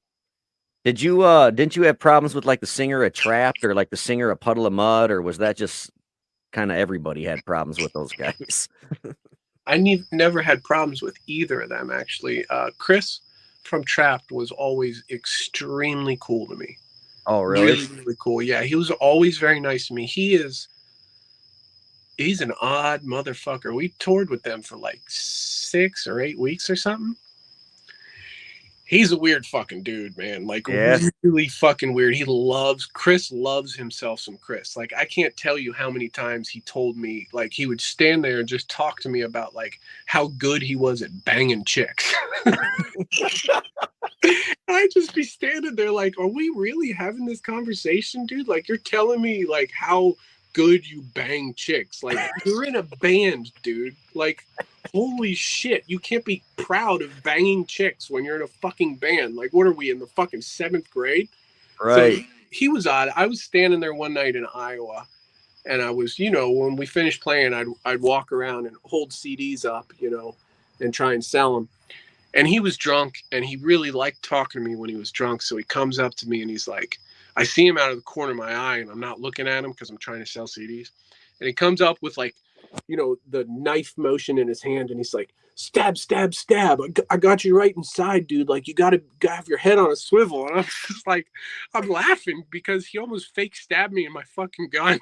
didn't you have problems with like the singer of Trapped or like the singer of Puddle of Mud, or was that just kind of everybody had problems with those guys? Never had problems with either of them, actually. Chris from Trapped was always extremely cool to me. Oh, really? Really, really cool. Yeah, he was always very nice to me. He's an odd motherfucker. We toured with them for like 6 or 8 weeks or something. He's a weird fucking dude, man. Like Yeah. really fucking weird. Chris loves himself some Chris. Like I can't tell you how many times he told me, like he would stand there and just talk to me about like how good he was at banging chicks. I'd just be standing there like, are we really having this conversation, dude? Like you're telling me like how good you bang chicks. Like you're in a band, dude. Like holy shit, you can't be proud of banging chicks when you're in a fucking band. Like what are we in the fucking 7th grade? So Right. he was odd. I was standing there one night in Iowa and I was, you know, when we finished playing, I'd walk around and hold CDs up, you know, and try and sell them. And he was drunk and he really liked talking to me when he was drunk. So he comes up to me and he's like, I see him out of the corner of my eye and I'm not looking at him because I'm trying to sell CDs. And he comes up with like, you know, the knife motion in his hand and he's like, stab, stab, stab. I got you right inside, dude. Like you got to have your head on a swivel. And I'm just like, I'm laughing because he almost fake stabbed me in my fucking gun.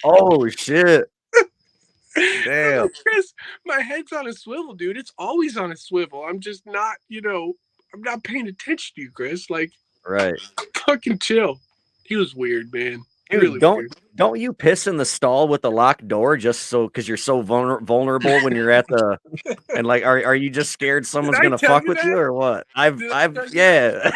Oh shit. Damn. Chris, my head's on a swivel, dude. It's always on a swivel. I'm just not, you know, I'm not paying attention to you, Chris. Like, Right. fucking chill. He was weird, man. Dude, Really weird. don't you piss in the stall with the locked door just so because you're so vulnerable when you're at the and like are you just scared someone's Did I gonna tell fuck you with you that? or what? Did I tell you Yeah.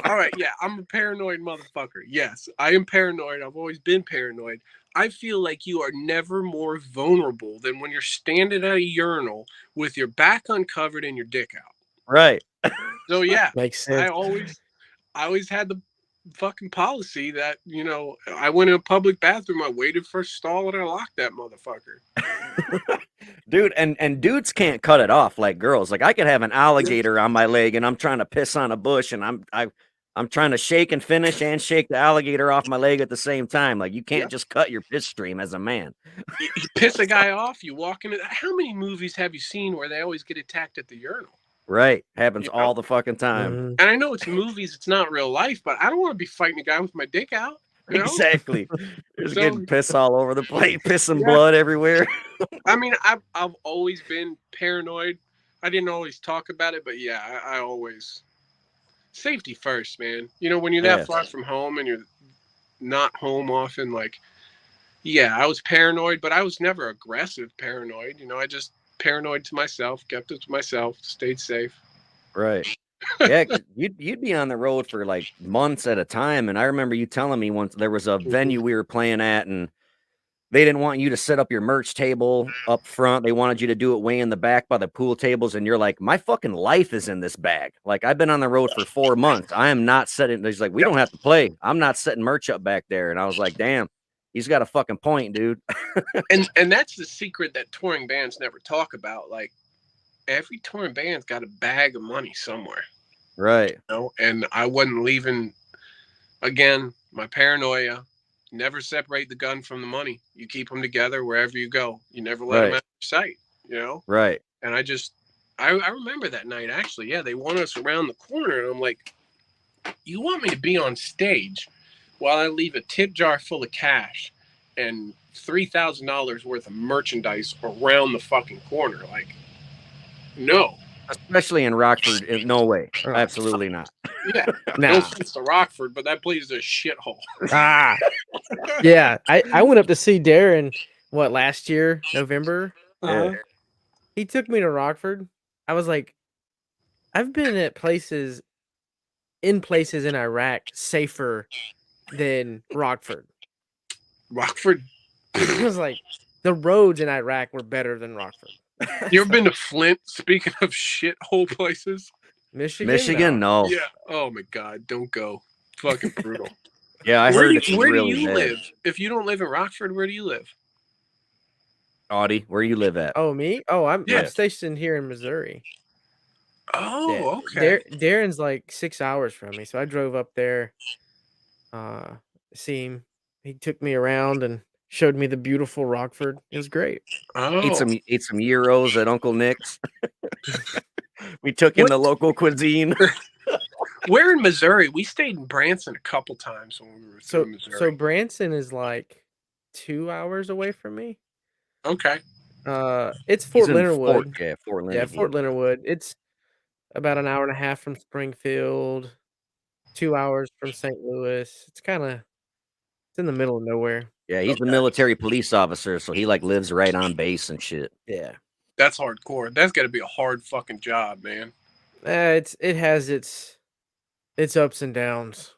All right, yeah, I'm a paranoid motherfucker. Yes, I am paranoid. I've always been paranoid. I feel like you are never more vulnerable than when you're standing at a urinal with your back uncovered and your dick out. Right. So yeah, Makes I sense. always had the fucking policy that, you know, I went in a public bathroom, I waited for a stall and I locked that motherfucker. Dude, and dudes can't cut it off like girls. Like I could have an alligator on my leg and I'm trying to piss on a bush and I'm trying to shake and finish and shake the alligator off my leg at the same time. Like you can't just cut your piss stream as a man. You piss a guy off, you walk into how many movies have you seen where they always get attacked at the urinal? Right. Happens You all know? the fucking time. And I know it's movies, it's not real life, but I don't want to be fighting a guy with my dick out. You know? Exactly. Just So- getting piss all over the place, piss and blood everywhere. I mean, I've always been paranoid. I didn't always talk about it, but yeah, I always safety first, man. You know, when you're that far from home and you're not home often, like, yeah, I was paranoid, but I was never aggressive paranoid. You know, I just paranoid to myself, kept it to myself, stayed safe. Right. Yeah, 'cause you'd be on the road for like months at a time, and I remember you telling me once there was a venue we were playing at, and they didn't want you to set up your merch table up front. They wanted you to do it way in the back by the pool tables, and you're like, my fucking life is in this bag. Like I've been on the road for 4 months. I am not setting. He's like, we don't have to play. I'm not setting merch up back there, and I was like, damn, he's got a fucking point, dude. And that's the secret that touring bands never talk about. Like every touring band's got a bag of money somewhere. Right. You know? And I wasn't leaving. Again, my paranoia. Never separate the gun from the money. You keep them together wherever you go. You never let them out of your sight. You know. Right. And I remember that night actually. Yeah, they want us around the corner, and I'm like, you want me to be on stage while I leave a tip jar full of cash and $3,000 worth of merchandise around the fucking corner? Like, no. Especially in Rockford, no way. Absolutely not. Yeah. Nah. No offense to Rockford, but that place is a shithole. Yeah. I went up to see Darin, last year, November? He took me to Rockford. I was like, I've been at places in Iraq safer than Rockford. Rockford. I was like, the roads in Iraq were better than Rockford. You ever been to Flint? Speaking of shithole places, Michigan? No. Yeah. Oh my God, don't go. Fucking brutal. Yeah, I heard it's where really do you bad. live? If you don't live in Rockford, where do you live? Audie, where you live at? Oh, me? Oh, I'm Yeah. stationed here in Missouri. Oh, okay. Darin's like 6 hours from me, so I drove up there. See him. He took me around and showed me the beautiful Rockford. It was great. Oh, Ate some gyros at Uncle Nick's. We took in the local cuisine. We're in Missouri. We stayed in Branson a couple times when we were through Missouri. So Branson is like 2 hours away from me. Okay. It's Fort Leonard Wood. Fort Leonard. Yeah, Fort Leonard Wood. It's about an hour and a half from Springfield, 2 hours from St. Louis. It's in the middle of nowhere. Yeah, he's the military police officer, so he like lives right on base and shit. Yeah. That's hardcore. That's got to be a hard fucking job, man. It has its ups and downs.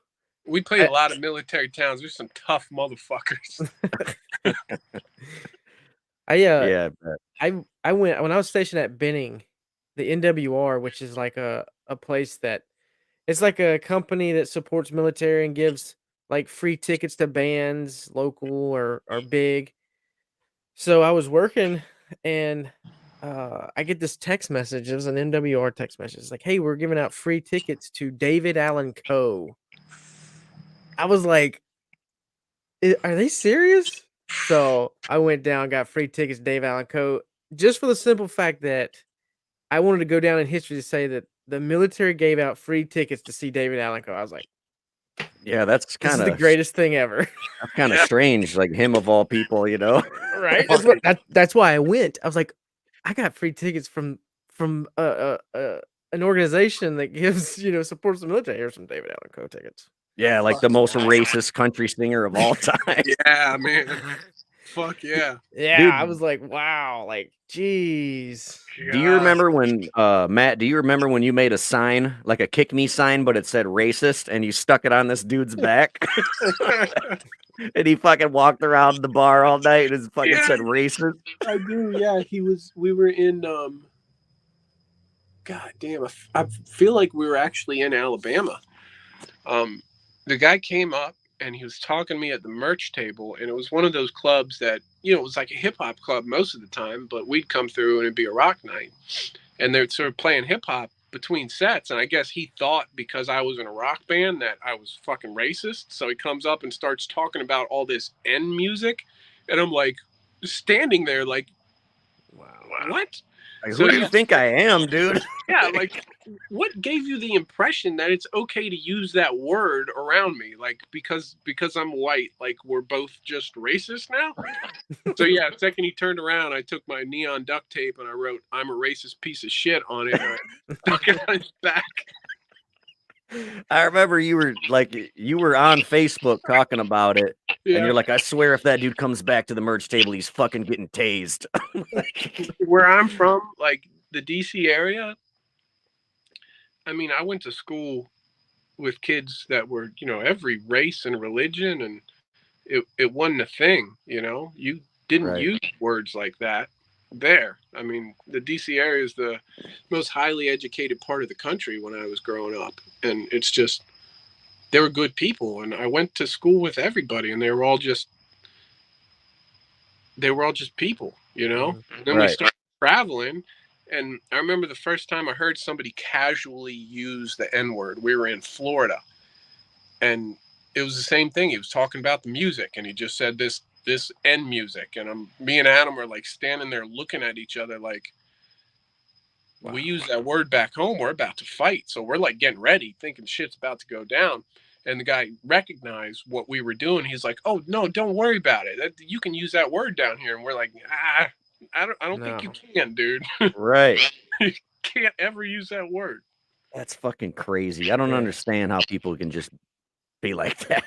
We played a lot of military towns. There's some tough motherfuckers. I went when I was stationed at Benning, the NWR, which is like a place that it's like a company that supports military and gives like free tickets to bands, local or big. So I was working and I get this text message. It was an NWR text message. It's like, hey, we're giving out free tickets to David Allen Coe. I was like, are they serious? So I went down, got free tickets to Dave Allen Coe, just for the simple fact that I wanted to go down in history to say that the military gave out free tickets to see David Allen Coe. I was like, yeah, that's kind of the greatest thing ever. That's kind of strange, like him of all people, you know? Right? That's why I went. I was like, I got free tickets from an organization that gives, supports the military. Here's some David Allen Coe tickets. Yeah, like the most racist country singer of all time. Yeah, man. Fuck yeah. Yeah, dude, I was like, wow, like, geez. Do you remember when, Matt, you made a sign, like a kick me sign, but it said racist, and you stuck it on this dude's back? And he fucking walked around the bar all night and fucking said racist? I do, yeah. We were in, God damn, I feel like we were actually in Alabama. The guy came up and he was talking to me at the merch table, and it was one of those clubs that, it was like a hip hop club most of the time, but we'd come through and it'd be a rock night, and they're sort of playing hip hop between sets. And I guess he thought because I was in a rock band that I was fucking racist. So he comes up and starts talking about all this N music, and I'm like standing there like, wow, what? Like, who do you think I am, dude? Yeah, like, what gave you the impression that it's okay to use that word around me? Like, because I'm white, like, we're both just racist now? So, yeah, the second he turned around, I took my neon duct tape and I wrote, "I'm a racist piece of shit" on it, and I stuck it on his back. I remember you were on Facebook talking about it, and you're like, I swear if that dude comes back to the merch table, he's fucking getting tased. Where I'm from, like the DC area, I mean, I went to school with kids that were, every race and religion, and it wasn't a thing, You didn't Right. use words like that there. I mean, the DC area is the most highly educated part of the country when I was growing up, and it's just they were good people, and I went to school with everybody, and they were all just people, And then we Right. started traveling, and I remember the first time I heard somebody casually use the N-word. We were in Florida, and it was the same thing. He was talking about the music, and he just said this N music, and me and Adam are like standing there looking at each other like, Wow. we use that word back home, we're about to fight. So we're like getting ready, thinking shit's about to go down. And the guy recognized what we were doing. He's like, "Oh no, don't worry about it. You can use that word down here." And we're like, I don't think you can, dude. Right. You can't ever use that word. That's fucking crazy. I don't understand how people can just be like that.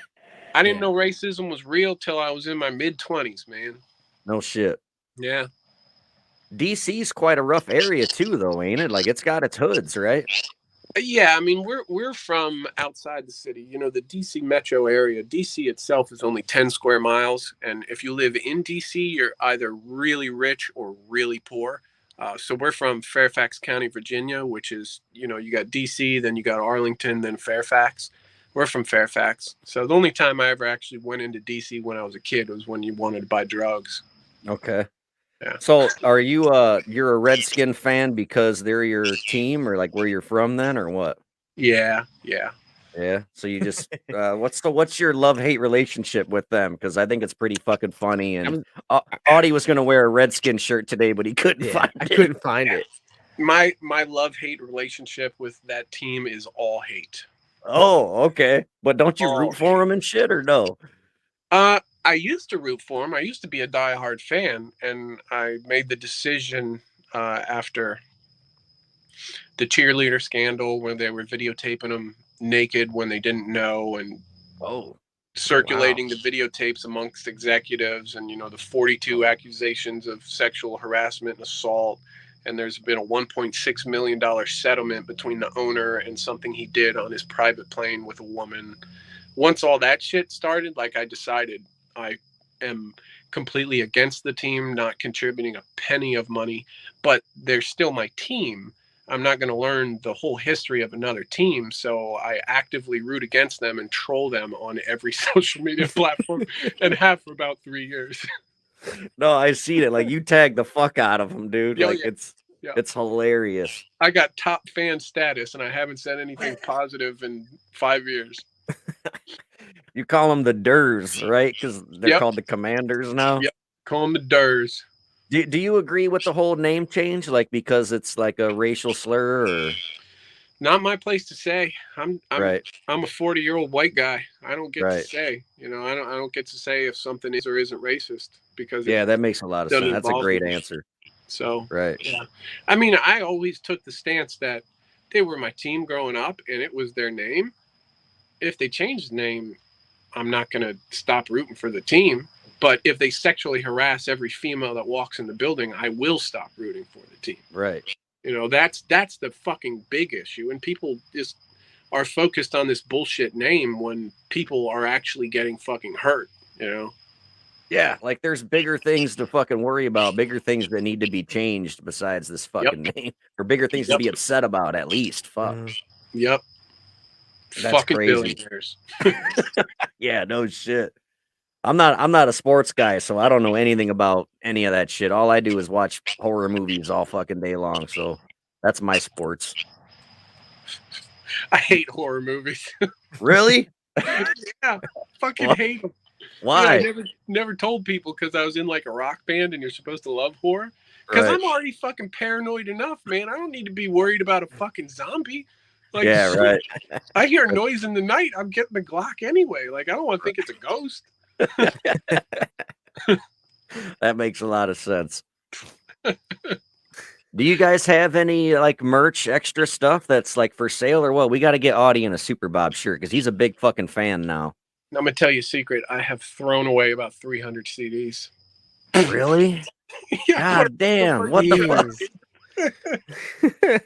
I didn't know racism was real till I was in my mid-20s, man. No shit. Yeah. DC's quite a rough area too, though, ain't it? Like, it's got its hoods, right? Yeah, I mean, we're from outside the city. The DC metro area. DC itself is only 10 square miles, and if you live in DC, you're either really rich or really poor. So we're from Fairfax County, Virginia, which is, you got DC, then you got Arlington, then Fairfax. We're from Fairfax. So the only time I ever actually went into DC when I was a kid was when you wanted to buy drugs. Okay. Yeah. So are you you're a Redskin fan because they're your team, or like where you're from then, or what? Yeah. Yeah. So you just what's your love-hate relationship with them? Because I think it's pretty fucking funny. And Audie was gonna wear a Redskin shirt today, but he couldn't find it. I couldn't find it. My love-hate relationship with that team is all hate. Oh, okay. But don't you root for them and shit, or no? I used to root for him. I used to be a diehard fan, and I made the decision after the cheerleader scandal where they were videotaping him naked when they didn't know, and circulating the videotapes amongst executives, and the 42 accusations of sexual harassment and assault. And there's been a $1.6 million settlement between the owner and something he did on his private plane with a woman. Once all that shit started, like, I decided I am completely against the team, not contributing a penny of money, but they're still my team. I'm not going to learn the whole history of another team, so I actively root against them and troll them on every social media platform, and have for about 3 years. No, I've seen it. Like, you tag the fuck out of them, dude. Yeah, like, yeah. It's hilarious. I got top fan status, and I haven't said anything positive in 5 years. You call them the Durs, right? Because they're called the Commanders now. Yep, call them the Durs. Do you agree with the whole name change? Like, because it's like a racial slur, or? Not my place to say. I'm right. I'm a 40-year-old white guy. I don't get to say. I don't get to say if something is or isn't racist, because that makes a lot of sense. That's a great answer. So right. Yeah. I mean, I always took the stance that they were my team growing up, and it was their name. If they changed the name, I'm not going to stop rooting for the team. But if they sexually harass every female that walks in the building, I will stop rooting for the team. Right. That's the fucking big issue. And people just are focused on this bullshit name when people are actually getting fucking hurt, Yeah, like, there's bigger things to fucking worry about, bigger things that need to be changed besides this fucking name, or bigger things to be upset about, at least. Fuck. Yep. That's fucking crazy. Billionaires. Yeah, no shit. I'm not a sports guy, so I don't know anything about any of that shit. All I do is watch horror movies all fucking day long, so that's my sports. I hate horror movies. Really? Yeah, fucking hate them. Why? I never told people, because I was in like a rock band, and you're supposed to love horror. Because I'm already fucking paranoid enough, man. I don't need to be worried about a fucking zombie. Like, yeah, right. I hear a noise in the night, I'm getting the Glock anyway. Like, I don't want to think it's a ghost. That makes a lot of sense. Do you guys have any like merch, extra stuff that's like for sale, or what? We got to get Audie in a Super Bob shirt because he's a big fucking fan now. I'm gonna tell you a secret. I have thrown away about 300 CDs. Really? Yeah, God damn! What the fuck?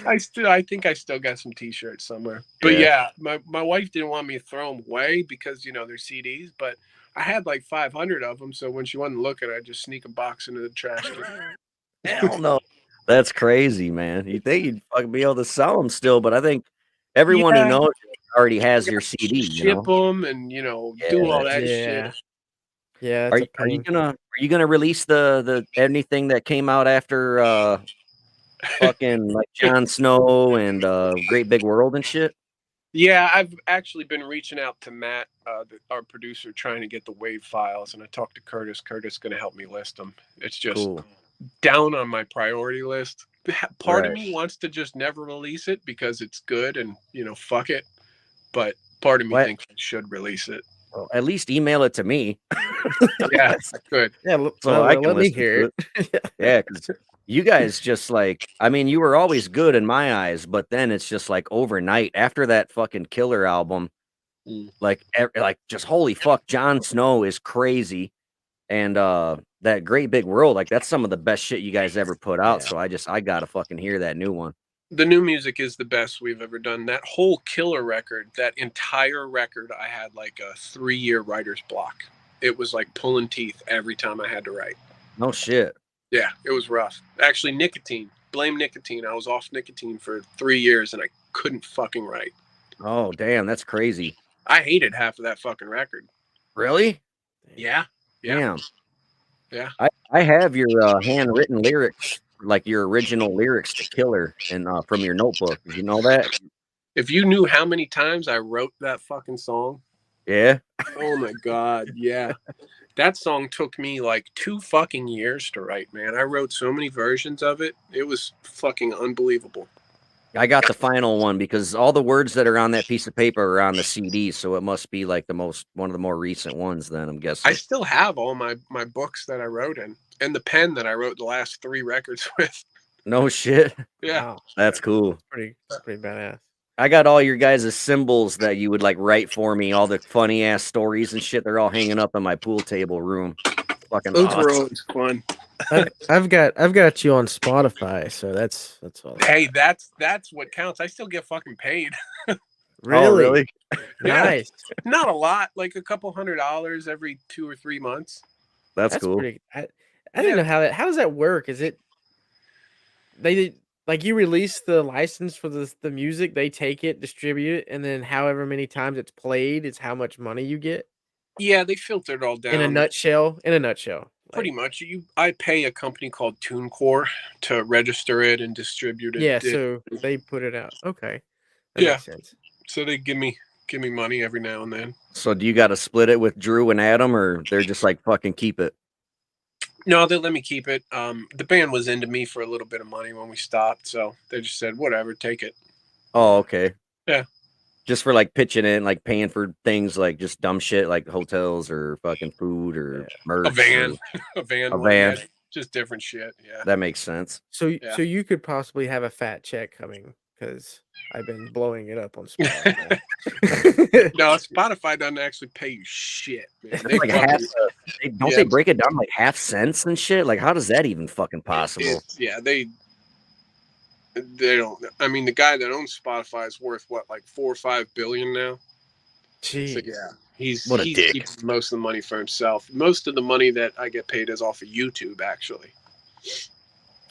I think I still got some T-shirts somewhere. But my wife didn't want me to throw them away because they're CDs. But I had like 500 of them, so when she wasn't looking, I just sneak a box into the trash can. Hell no. That's crazy, man. You think you'd fucking be able to sell them still, but I think everyone who Yeah, knows you already has you your gotta CD, ship them and Yeah, do all that's that Yeah. shit. Yeah, Are it's a you pain. gonna release the anything that came out after fucking like Jon Snow and Great Big World and shit? Yeah, I've actually been reaching out to Matt, our producer, trying to get the wave files, and I talked to Curtis. Curtis going to help me list them. It's just Cool. down on my priority list. Part of Right. me wants to just never release it because it's good and fuck it, but part of me What? thinks I should release it. Well, at least email it to me. Yeah, I could. Yeah, So I can let me listen hear to it. it. Yeah, because you guys just like, I mean, you were always good in my eyes, but then it's just like overnight after that fucking Killer album, Mm. like, like just holy fuck, Jon Snow is crazy, and that Great Big World, like that's some of the best shit you guys ever put out. Yeah. So I gotta fucking hear that new one. The new music is the best we've ever done. That whole Killer record, that entire record, I had like a 3-year writer's block. It was like pulling teeth every time I had to write. No shit. Yeah, it was rough. Actually, nicotine. Blame nicotine. I was off nicotine for 3 years and I couldn't fucking write. Oh damn, that's crazy. I hated half of that fucking record. Really? Yeah. Yeah. Damn. Yeah. I have your handwritten lyrics, like your original lyrics to Killer, and from your notebook. Did you know that? If you knew how many times I wrote that fucking song. Yeah. Oh my God. Yeah. That song took me like 2 fucking years to write, man. I wrote so many versions of it. It was fucking unbelievable. I got the final one because all the words that are on that piece of paper are on the CD, so it must be like one of the more recent ones. Then I'm I guessing. still have all my books that I wrote in and the pen that I wrote the last 3 records with. No shit. Yeah. Wow. That's cool. Pretty badass. I got all your guys' symbols that you would like write for me, all the funny ass stories and shit. They're all hanging up in my pool table room. Fucking Those were awesome. always fun. I've got you on Spotify, so that's all. Hey, that's what counts. I still get fucking paid. Really? Oh, really? Yeah. Nice. Not a lot, like a couple $100 every 2 or 3 months. That's cool. pretty. I didn't know how does that work? Is it like you release the license for the music, they take it, distribute it, and then however many times it's played is how much money you get? Yeah, they filter it all down. In a nutshell. Pretty much. I pay a company called TuneCore to register it and distribute it. Yeah, so they put it out. Okay. That Yeah. makes sense. So they give me money every now and then. So do you got to split it with Drew and Adam, or they're just like fucking keep it? No, they let me keep it. The band was into me for a little bit of money when we stopped, so they just said, whatever, take it. Oh, okay. Yeah. Just for like pitching in, like paying for things like just dumb shit like hotels or fucking food or merch. A van. A A van. van. Yeah, just different shit. Yeah. That makes sense. So Yeah. so you could possibly have a fat check coming because I've been blowing it up on Spotify. No, Spotify doesn't actually pay you shit, man. They Like fucking- don't they break it down like half cents and shit? Like how does that even fucking possible? They don't. I mean, the guy that owns Spotify is worth what, like 4 or 5 billion now. Jeez. So yeah, he's What a dick. keeping most of the money for himself. Most of the money that I get paid is off of YouTube, actually.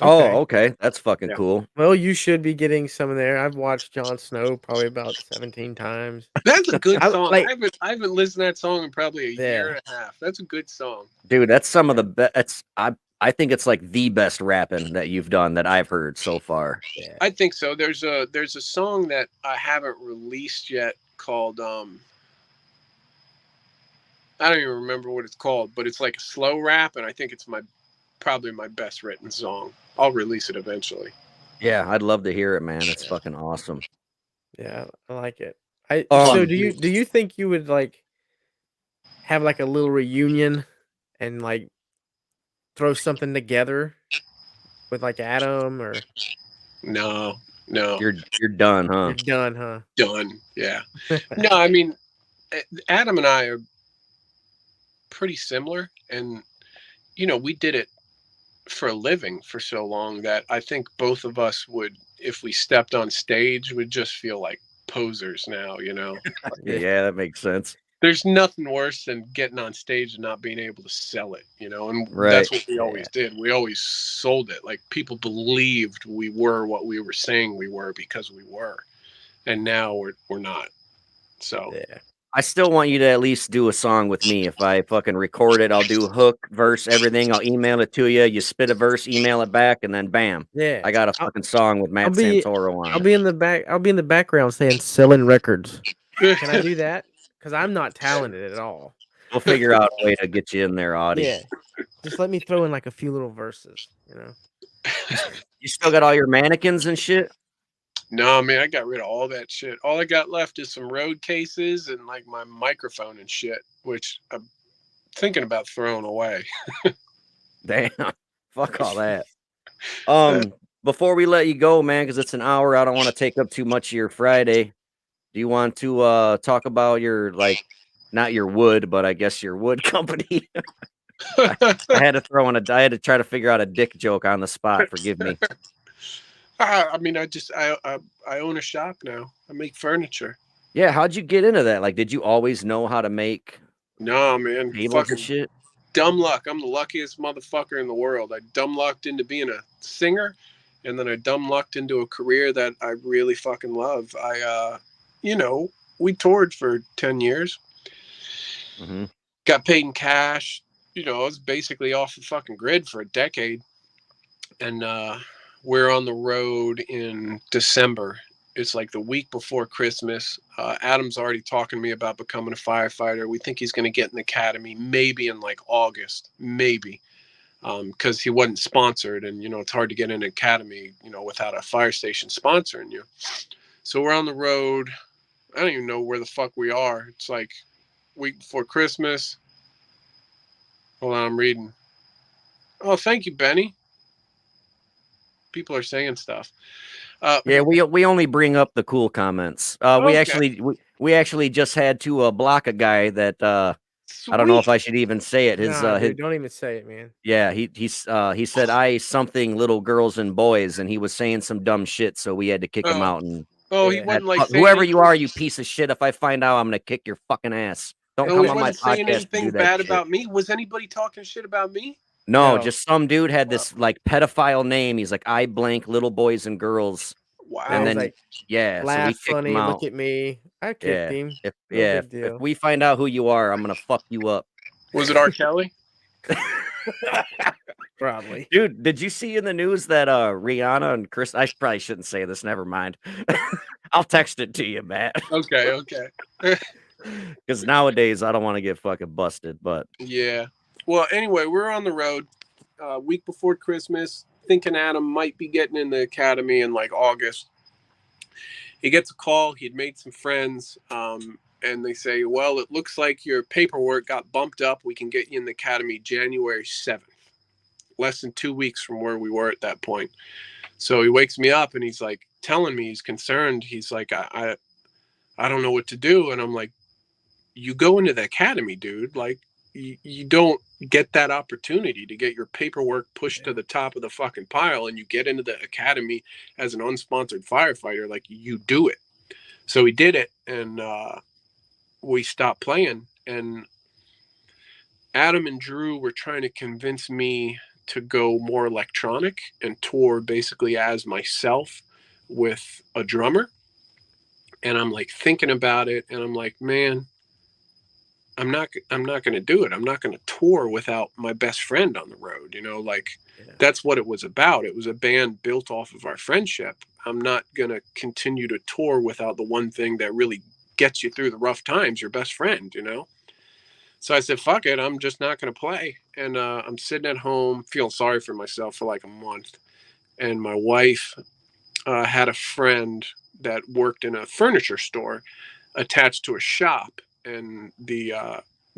Oh, okay. That's fucking Yeah. cool. Well, you should be getting some of there. I've watched Jon Snow probably about 17 times. That's a good I- song. like- I haven't listened to that song in probably a Yeah. year and a half. That's a good song. Dude, that's some of the best. I think it's like the best rapping that you've done that I've heard so far. Yeah. I think so. There's a song that I haven't released yet called I don't even remember what it's called, but it's like a slow rap, and I think it's probably my best written song. I'll release it eventually. Yeah, I'd love to hear it, man. It's fucking awesome. Yeah, I like it. Um, So do you think you would like have like a little reunion and like throw something together with like Adam or No, You're done, huh? you're done, huh? done. Yeah. No, I mean, Adam and I are pretty similar, and we did it for a living for so long that I think both of us would, if we stepped on stage, would just feel like posers now, you know. Yeah, that makes sense. There's nothing worse than getting on stage and not being able to sell it, you know, and Right. that's what we always did. We always sold it. Like, people believed we were what we were saying we were because we were, and now we're not. So Yeah. I still want you to at least do a song with me. If I fucking record it, I'll do hook, verse, everything. I'll email it to you. You spit a verse, email it back, and then bam, Yeah. I got a fucking song with Matt Santoro on I'll it. be in the back. I'll be in the background saying selling records. Can I do that? Because I'm not talented at all. We'll figure out a way to get you in there, Audie. Yeah. Just let me throw in like a few little verses, you know. You still got all your mannequins and shit? No, man, I got rid of all that shit. All I got left is some road cases and like my microphone and shit, which I'm thinking about throwing away. Damn. Fuck all that. Before we let you go, man, because it's an hour, I don't want to take up too much of your Friday. Do you want to talk about your, like, not your wood, but I guess your wood company? I had to I had to try to figure out a dick joke on the spot. Forgive me. I mean, I own a shop now. I make furniture. Yeah, how'd you get into that? Like, did you always know how to make No, man, tables fucking and shit? dumb luck. I'm the luckiest motherfucker in the world. I dumb lucked into being a singer, and then I dumb lucked into a career that I really fucking love. You know, we toured for 10 years. Mm-hmm. Got paid in cash. You know, I was basically off the fucking grid for a decade. And we're on the road in December. It's like the week before Christmas. Adam's already talking to me about becoming a firefighter. We think he's going to get an academy maybe in like August, maybe, because he wasn't sponsored. And, you know, it's hard to get an academy, you know, without a fire station sponsoring you. So we're on the road. I don't even know where the fuck we are. It's like week before Christmas. Hold on, I'm reading. Oh, thank you, Benny. People are saying stuff. Yeah, we only bring up the cool comments. Okay. We actually just had to block a guy that I don't know if I should even say it. His Nah, his dude, don't even say it, man. yeah, he said I something little girls and boys, and he was saying some dumb shit, so we had to kick him out. And he Yeah. wasn't like saying whoever anything, you are, you piece of shit. If I find out, I'm gonna kick your fucking ass. Don't he come on my wasn't saying podcast to do anything that bad shit. about me. Was anybody talking shit about me? No, No. just some dude had this like pedophile name. He's like, I blank little boys and girls. Wow. And he's then like, yeah, so we laugh kicked him funny, out. look at me. I kicked him. If No big if deal. we find out who you are, I'm gonna fuck you up. Was it R. Kelly? Probably. Dude, did you see in the news that Rihanna and Chris, I probably shouldn't say this, never mind. I'll text it to you, Matt. Okay. Because nowadays I don't want to get fucking busted, but Yeah. Well, anyway, we're on the road week before Christmas, thinking Adam might be getting in the academy in like August. He gets a call. He'd made some friends, and they say, well, it looks like your paperwork got bumped up. We can get you in the academy January 7th, less than 2 weeks from where we were at that point. So he wakes me up and he's like telling me he's concerned. He's like, I don't know what to do. And I'm like, you go into the academy, dude. Like, you don't get that opportunity to get your paperwork pushed to the top of the fucking pile and you get into the academy as an unsponsored firefighter. Like, you do it. So he did it, and we stopped playing. And Adam and Drew were trying to convince me to go more electronic and tour basically as myself with a drummer. And I'm like thinking about it, and I'm like, man, I'm not going to do it. I'm not going to tour without my best friend on the road. You know, like, that's what it was about. It was a band built off of our friendship. I'm not going to continue to tour without the one thing that really gets you through the rough times, your best friend, you know? So I said, fuck it. I'm just not going to play. And I'm sitting at home feeling sorry for myself for like a month. And my wife had a friend that worked in a furniture store attached to a shop. And they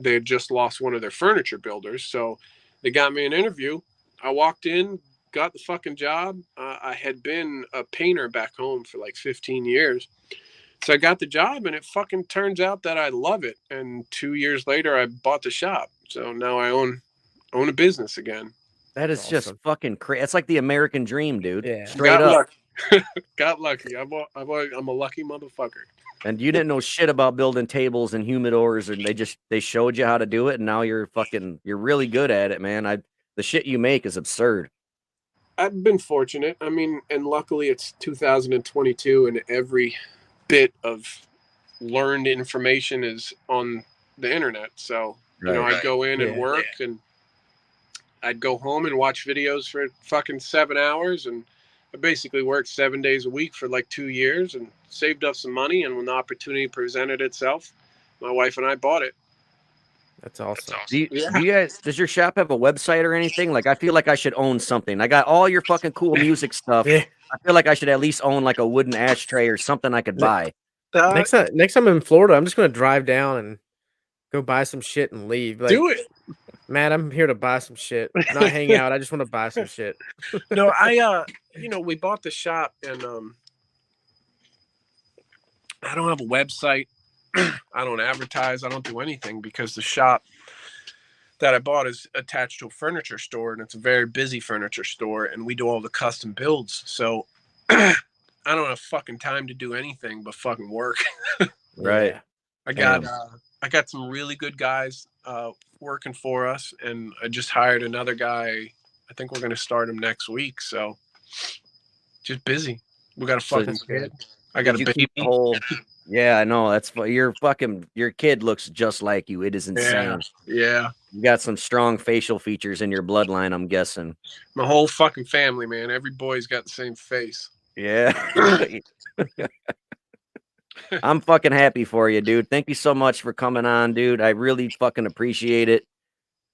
had just lost one of their furniture builders. So they got me an interview. I walked in, got the fucking job. I had been a painter back home for like 15 years. So I got the job, and it fucking turns out that I love it. And 2 years later, I bought the shop. So now I own a business again. That is That's just awesome. fucking crazy. It's like the American dream, dude. Yeah. Straight Got up. lucky. Got lucky. I'm a lucky motherfucker. And you didn't know shit about building tables and humidors, and they showed you how to do it, and now you're really good at it, man. The shit you make is absurd. I've been fortunate. I mean, and luckily it's 2022, and every bit of learned information is on the internet. So I'd go in and work, and I'd go home and watch videos for fucking 7 hours, and I basically worked 7 days a week for like 2 years and saved up some money. And when the opportunity presented itself, my wife and I bought it. That's awesome. Do you guys, does your shop have a website or anything? Like, I feel like I should own something. I got all your fucking cool music stuff. Yeah. I feel like I should at least own like a wooden ashtray or something I could buy. Next time I'm in Florida, I'm just gonna drive down and go buy some shit and leave. Like, do it. Matt, I'm here to buy some shit, not hang out. I just want to buy some shit. No, we bought the shop, and I don't have a website. I don't advertise. I don't do anything because the shop that I bought is attached to a furniture store, and it's a very busy furniture store, and we do all the custom builds. So I don't have fucking time to do anything but fucking work. Right. I got some really good guys working for us, and I just hired another guy. I think we're going to start him next week. So just busy. We got a fucking kid. I got a baby. Yeah, I know. That's your kid looks just like you. It is insane. Yeah. You got some strong facial features in your bloodline, I'm guessing. My whole fucking family, man. Every boy's got the same face. Yeah. I'm fucking happy for you, dude. Thank you so much for coming on, dude. I really fucking appreciate it.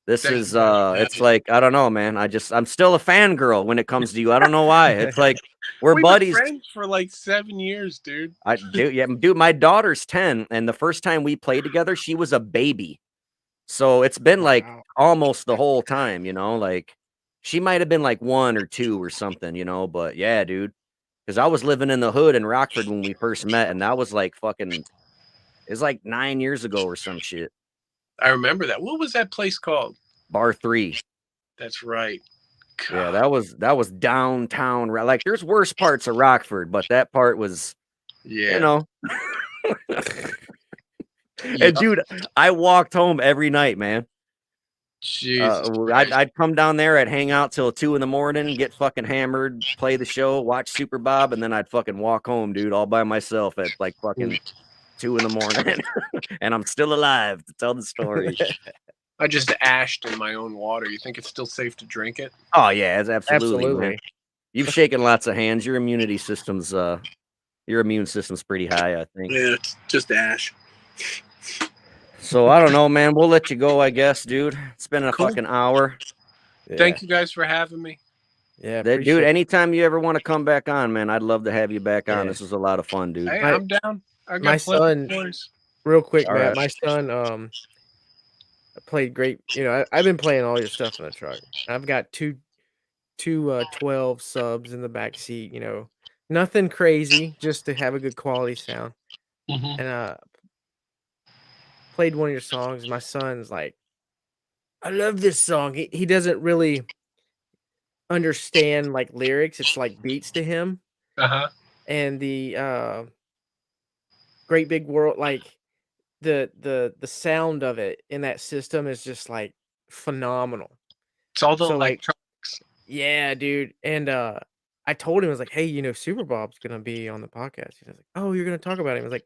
It's like, I don't know, man. I'm still a fangirl when it comes to you. I don't know why. It's like we've buddies. Been friends for like 7 years, dude. Dude, my daughter's 10, and the first time we played together, she was a baby. So it's been like almost the whole time, like she might have been like 1 or 2 or something, but yeah, dude. Because I was living in the hood in Rockford when we first met, and that was like it's like 9 years ago or some shit. I remember that. What was that place called? Bar 3. That's right. God. Yeah, that was downtown. Like, there's worse parts of Rockford, but that part was, And dude, I walked home every night, man. Jesus. I'd come down there, I'd hang out till 2 a.m, get fucking hammered, play the show, watch Super Bob, and then I'd fucking walk home, dude, all by myself at like fucking 2 a.m. And I'm still alive to tell the story. I just ashed in my own water. You think it's still safe to drink it? Oh yeah, it's absolutely. Man. You've shaken lots of hands. Your immune system's pretty high, I think. Yeah, it's just ash. So I don't know, man. We'll let you go, I guess, dude. It's been a fucking hour. Yeah. Thank you guys for having me. Yeah, dude. Anytime you ever want to come back on, man, I'd love to have you back on. This was a lot of fun, dude. Hey, I'm down. I got my son, real quick, Matt. My son, played great. I've been playing all your stuff in the truck. I've got two 12 subs in the back seat. Nothing crazy, just to have a good quality sound. Mm-hmm. And played one of your songs. My son's like, I love this song. He doesn't really understand like lyrics. It's like beats to him. And the Great Big World, like the sound of it in that system is just like phenomenal. It's all the electronics. Yeah, dude. And I told him, I was like, hey, Super Bob's gonna be on the podcast. He was like, oh, you're gonna talk about him. I was like,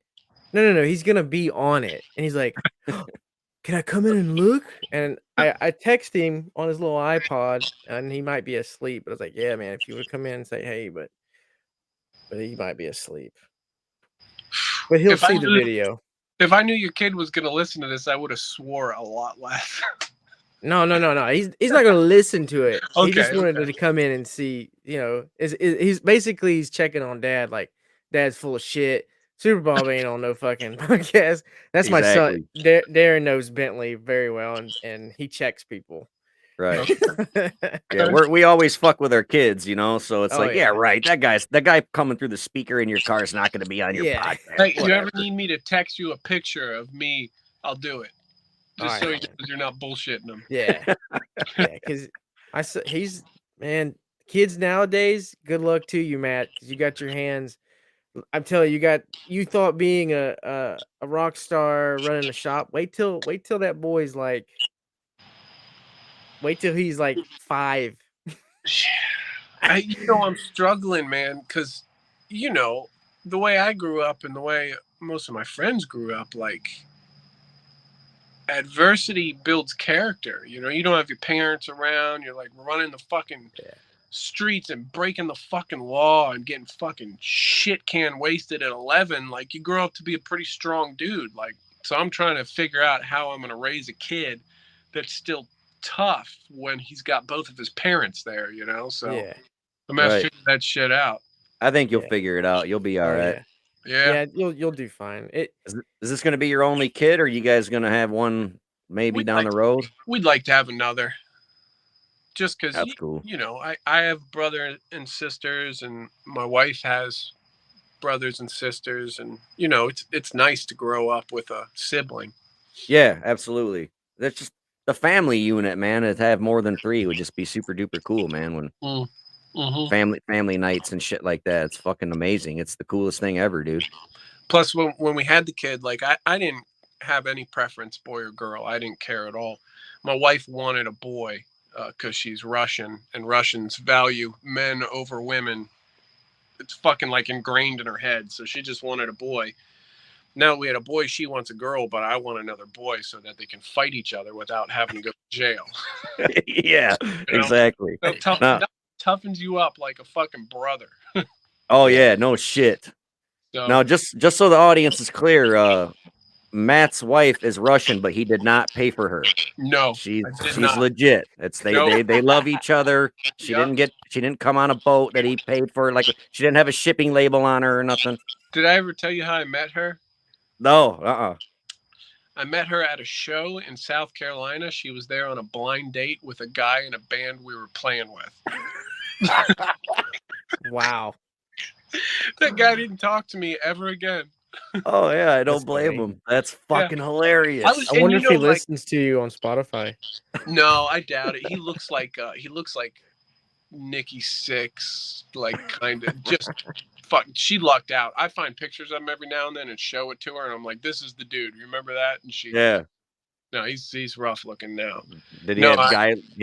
no, he's gonna be on it. And he's like, can I come in and look? And I text him on his little iPod, and he might be asleep. But I was like, yeah, man, if you would come in and say hey, but he might be asleep. But he'll see the video. If I knew your kid was gonna listen to this, I would have swore a lot less. No. He's not gonna listen to it. He just wanted to come in and see. He's checking on Dad. Like, Dad's full of shit. Super Bob ain't on no fucking podcast. That's my son. Darin knows Bentley very well, and he checks people. Right. Yeah, we always fuck with our kids, so it's yeah, right. That guy coming through the speaker in your car is not going to be on your podcast. Hey, if you ever need me to text you a picture of me, I'll do it. Just so he knows you're not bullshitting him. Yeah. Yeah, because He's man. Kids nowadays, good luck to you, Matt. 'Cause you got your hands. I'm telling you, you thought being a rock star running a shop. Wait till that boy's like. Wait till he's like 5. I'm struggling, man, because the way I grew up and the way most of my friends grew up, like adversity builds character. You don't have your parents around. You're like running the fucking streets and breaking the fucking law and getting fucking shit can wasted at 11. Like, you grow up to be a pretty strong dude. Like, so I'm trying to figure out how I'm going to raise a kid that's still tough when he's got both of his parents there, so Yeah. I'm going to figure that shit out. I think you'll figure it out. You'll be all right. Yeah. You'll do fine. Is this going to be your only kid, or are you guys going to have one maybe down the road? We'd like to have another. Just because, that's cool. I have brothers and sisters, and my wife has brothers and sisters, and it's nice to grow up with a sibling. Yeah, absolutely. That's just the family unit, man. To have more than 3 would just be super duper cool, man. When family nights and shit like that, it's fucking amazing. It's the coolest thing ever, dude. Plus, when we had the kid, like I didn't have any preference, boy or girl. I didn't care at all. My wife wanted a boy because she's Russian, and Russians value men over women. It's fucking like ingrained in her head. So she just wanted a boy. Now we had a boy, she wants a girl, but I want another boy so that they can fight each other without having to go to jail. Yeah, exactly. That toughens you up like a fucking brother. Oh yeah, no shit. So, now, just so the audience is clear, Matt's wife is Russian, but he did not pay for her. No, she's legit. It's they love each other. She didn't come on a boat that he paid for. Like, she didn't have a shipping label on her or nothing. Did I ever tell you how I met her? No, I met her at a show in South Carolina. She was there on a blind date with a guy in a band we were playing with. Wow. That guy didn't talk to me ever again. Oh yeah, I don't blame him. That's fucking hilarious. I wonder if he listens to you on Spotify. No, I doubt it. He looks like Nikki Sixx, like kind of just fuck. She lucked out. I find pictures of him every now and then and show it to her, and I'm like, "This is the dude." You remember that? And she, no, he's rough looking now. Did he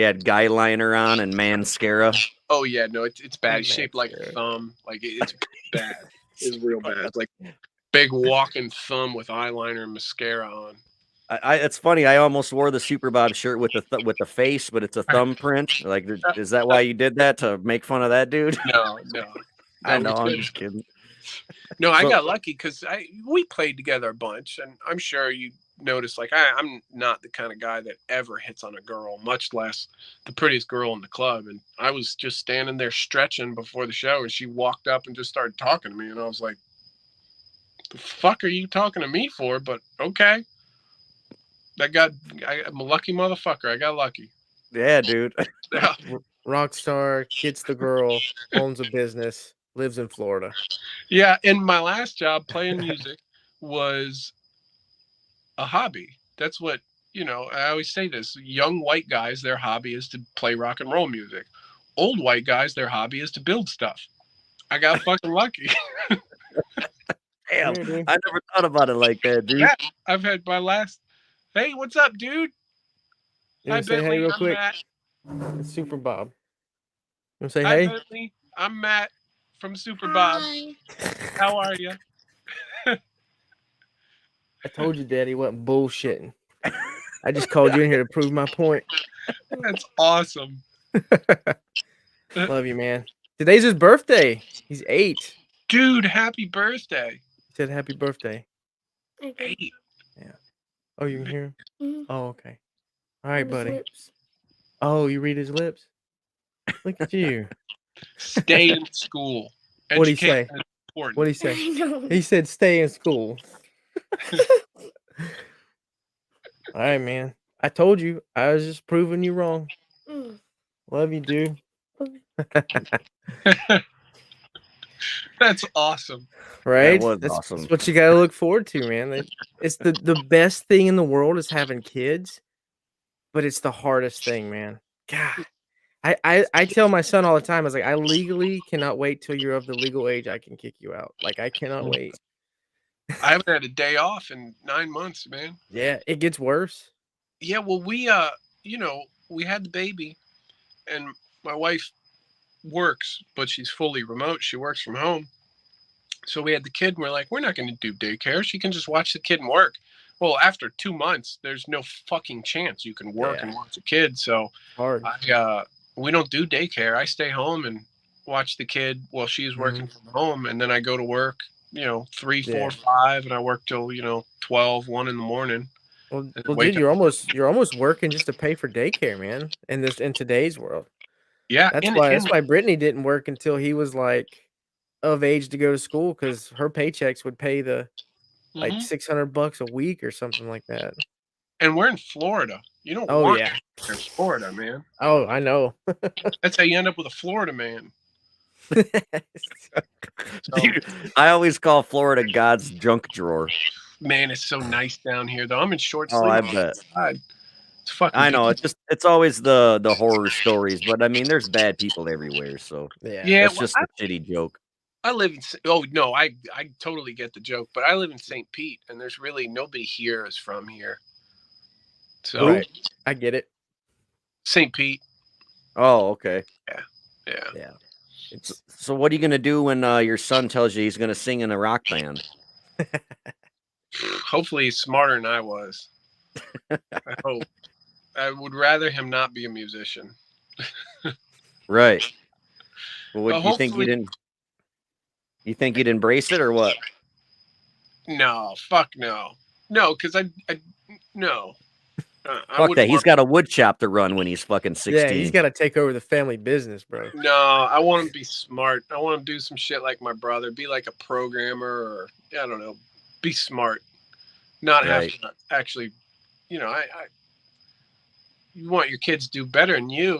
had guy liner on and mascara? Oh yeah, no, it's bad. He's shaped like a thumb. Like it's bad. It's real bad. Like big walking thumb with eyeliner and mascara on. It's funny. I almost wore the Super Bob shirt with the face, but it's a thumbprint. Like, is that why you did that, to make fun of that dude? No. I know. I'm just kidding. No, I got lucky because we played together a bunch, and I'm sure you noticed. Like, I'm not the kind of guy that ever hits on a girl, much less the prettiest girl in the club. And I was just standing there stretching before the show, and she walked up and just started talking to me, and I was like, "The fuck are you talking to me for?" But okay. I'm a lucky motherfucker. I got lucky. Yeah, dude. Rock star, gets the girl, owns a business, lives in Florida. Yeah, and my last job playing music was a hobby. That's what, I always say this. Young white guys, their hobby is to play rock and roll music. Old white guys, their hobby is to build stuff. I got fucking lucky. Damn, I never thought about it like that, dude. Yeah, I've had my last... Hey, what's up, dude? Hi, Bentley. Hey, real quick. Matt. It's Super Bob. You want to say Hi, hey? Bentley. I'm Matt from Super Bob. How are you? I told you, Daddy wasn't bullshitting. I just called you in here to prove my point. That's awesome. Love you, man. Today's his birthday. He's 8. Dude, happy birthday. He said happy birthday. 8. Yeah. Oh, you can hear him? Mm-hmm. Oh, okay. All right, buddy. Oh, you read his lips? Look at you. Stay in school. What'd he say? What'd he say? He said stay in school. All right, man. I told you. I was just proving you wrong. Love you, dude. That's awesome. Right? That's awesome. That's what you got to look forward to, man. It's the best thing in the world is having kids, but it's the hardest thing, man. God, I tell my son all the time, I was like, I legally cannot wait till you're of the legal age I can kick you out. Like, I cannot wait. I haven't had a day off in 9 months, man. Yeah, it gets worse. Yeah, well, we we had the baby, and my wife works, but she's fully remote. She works from home. So we had the kid, and we're like, we're not going to do daycare. She can just watch the kid and work. Well, after 2 months, there's no fucking chance you can work and watch a kid. So Hard. we don't do daycare. I stay home and watch the kid while she's working from home, and then I go to work, 3, 4, 5, and I work till 12, 1 in the morning. Well, dude, you're almost working just to pay for daycare, man. In today's world. Yeah, that's why Brittany didn't work until he was like of age to go to school, because her paychecks would pay the like $600 a week or something like that. And we're in Florida. You don't want to in Florida, man. Oh, I know. That's how you end up with a Florida man. Dude, I always call Florida God's junk drawer. Man, it's so nice down here, though. I'm in short sleeves. Oh, I bet. It's fucking I know. good. It's always the horror stories, but I mean, there's bad people everywhere, so it's just a shitty joke. I live in. Oh no, I totally get the joke, but I live in St. Pete, and there's really nobody here is from here. So I get it. St. Pete. Oh, okay. Yeah. So what are you gonna do when your son tells you he's gonna sing in a rock band? Hopefully, he's smarter than I was. I hope. I would rather him not be a musician. Right. Well, you think you didn't? You think you'd embrace it or what? No, fuck no. No, because no. Fuck that. He's got a wood shop to run when he's fucking 16. Yeah, he's got to take over the family business, bro. No, I want him to be smart. I want him to do some shit like my brother. Be like a programmer, or I don't know. Be smart. Not have to actually, you want your kids to do better than you,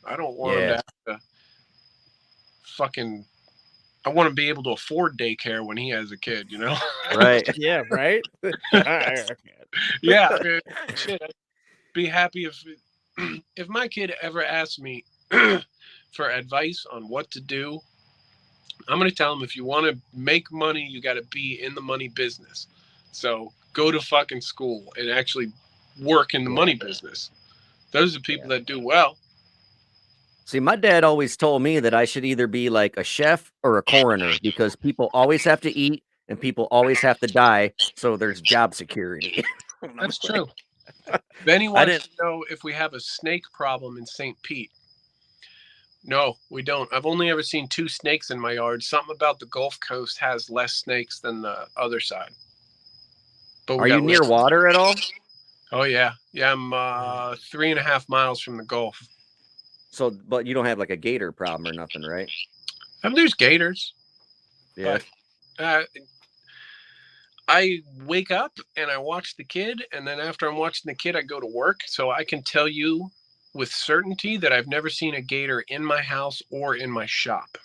I don't want them to have to fucking. I want to be able to afford daycare when he has a kid, Right. Yeah, right? Yeah, I mean, shit, I'd be happy if my kid ever asked me for advice on what to do. I'm going to tell him, if you want to make money, you got to be in the money business. So go to fucking school and actually work in the money business. Those are the people that do well. See, my dad always told me that I should either be like a chef or a coroner, because people always have to eat and people always have to die. So there's job security. That's true. Benny wants to know if we have a snake problem in St. Pete. No, we don't. I've only ever seen 2 snakes in my yard. Something about the Gulf Coast has less snakes than the other side. But are you near water at all? Oh, yeah. Yeah, I'm 3.5 miles from the Gulf. So, but you don't have like a gator problem or nothing, right? There's gators. Yeah. But, I wake up and I watch the kid, and then after I'm watching the kid, I go to work. So I can tell you with certainty that I've never seen a gator in my house or in my shop.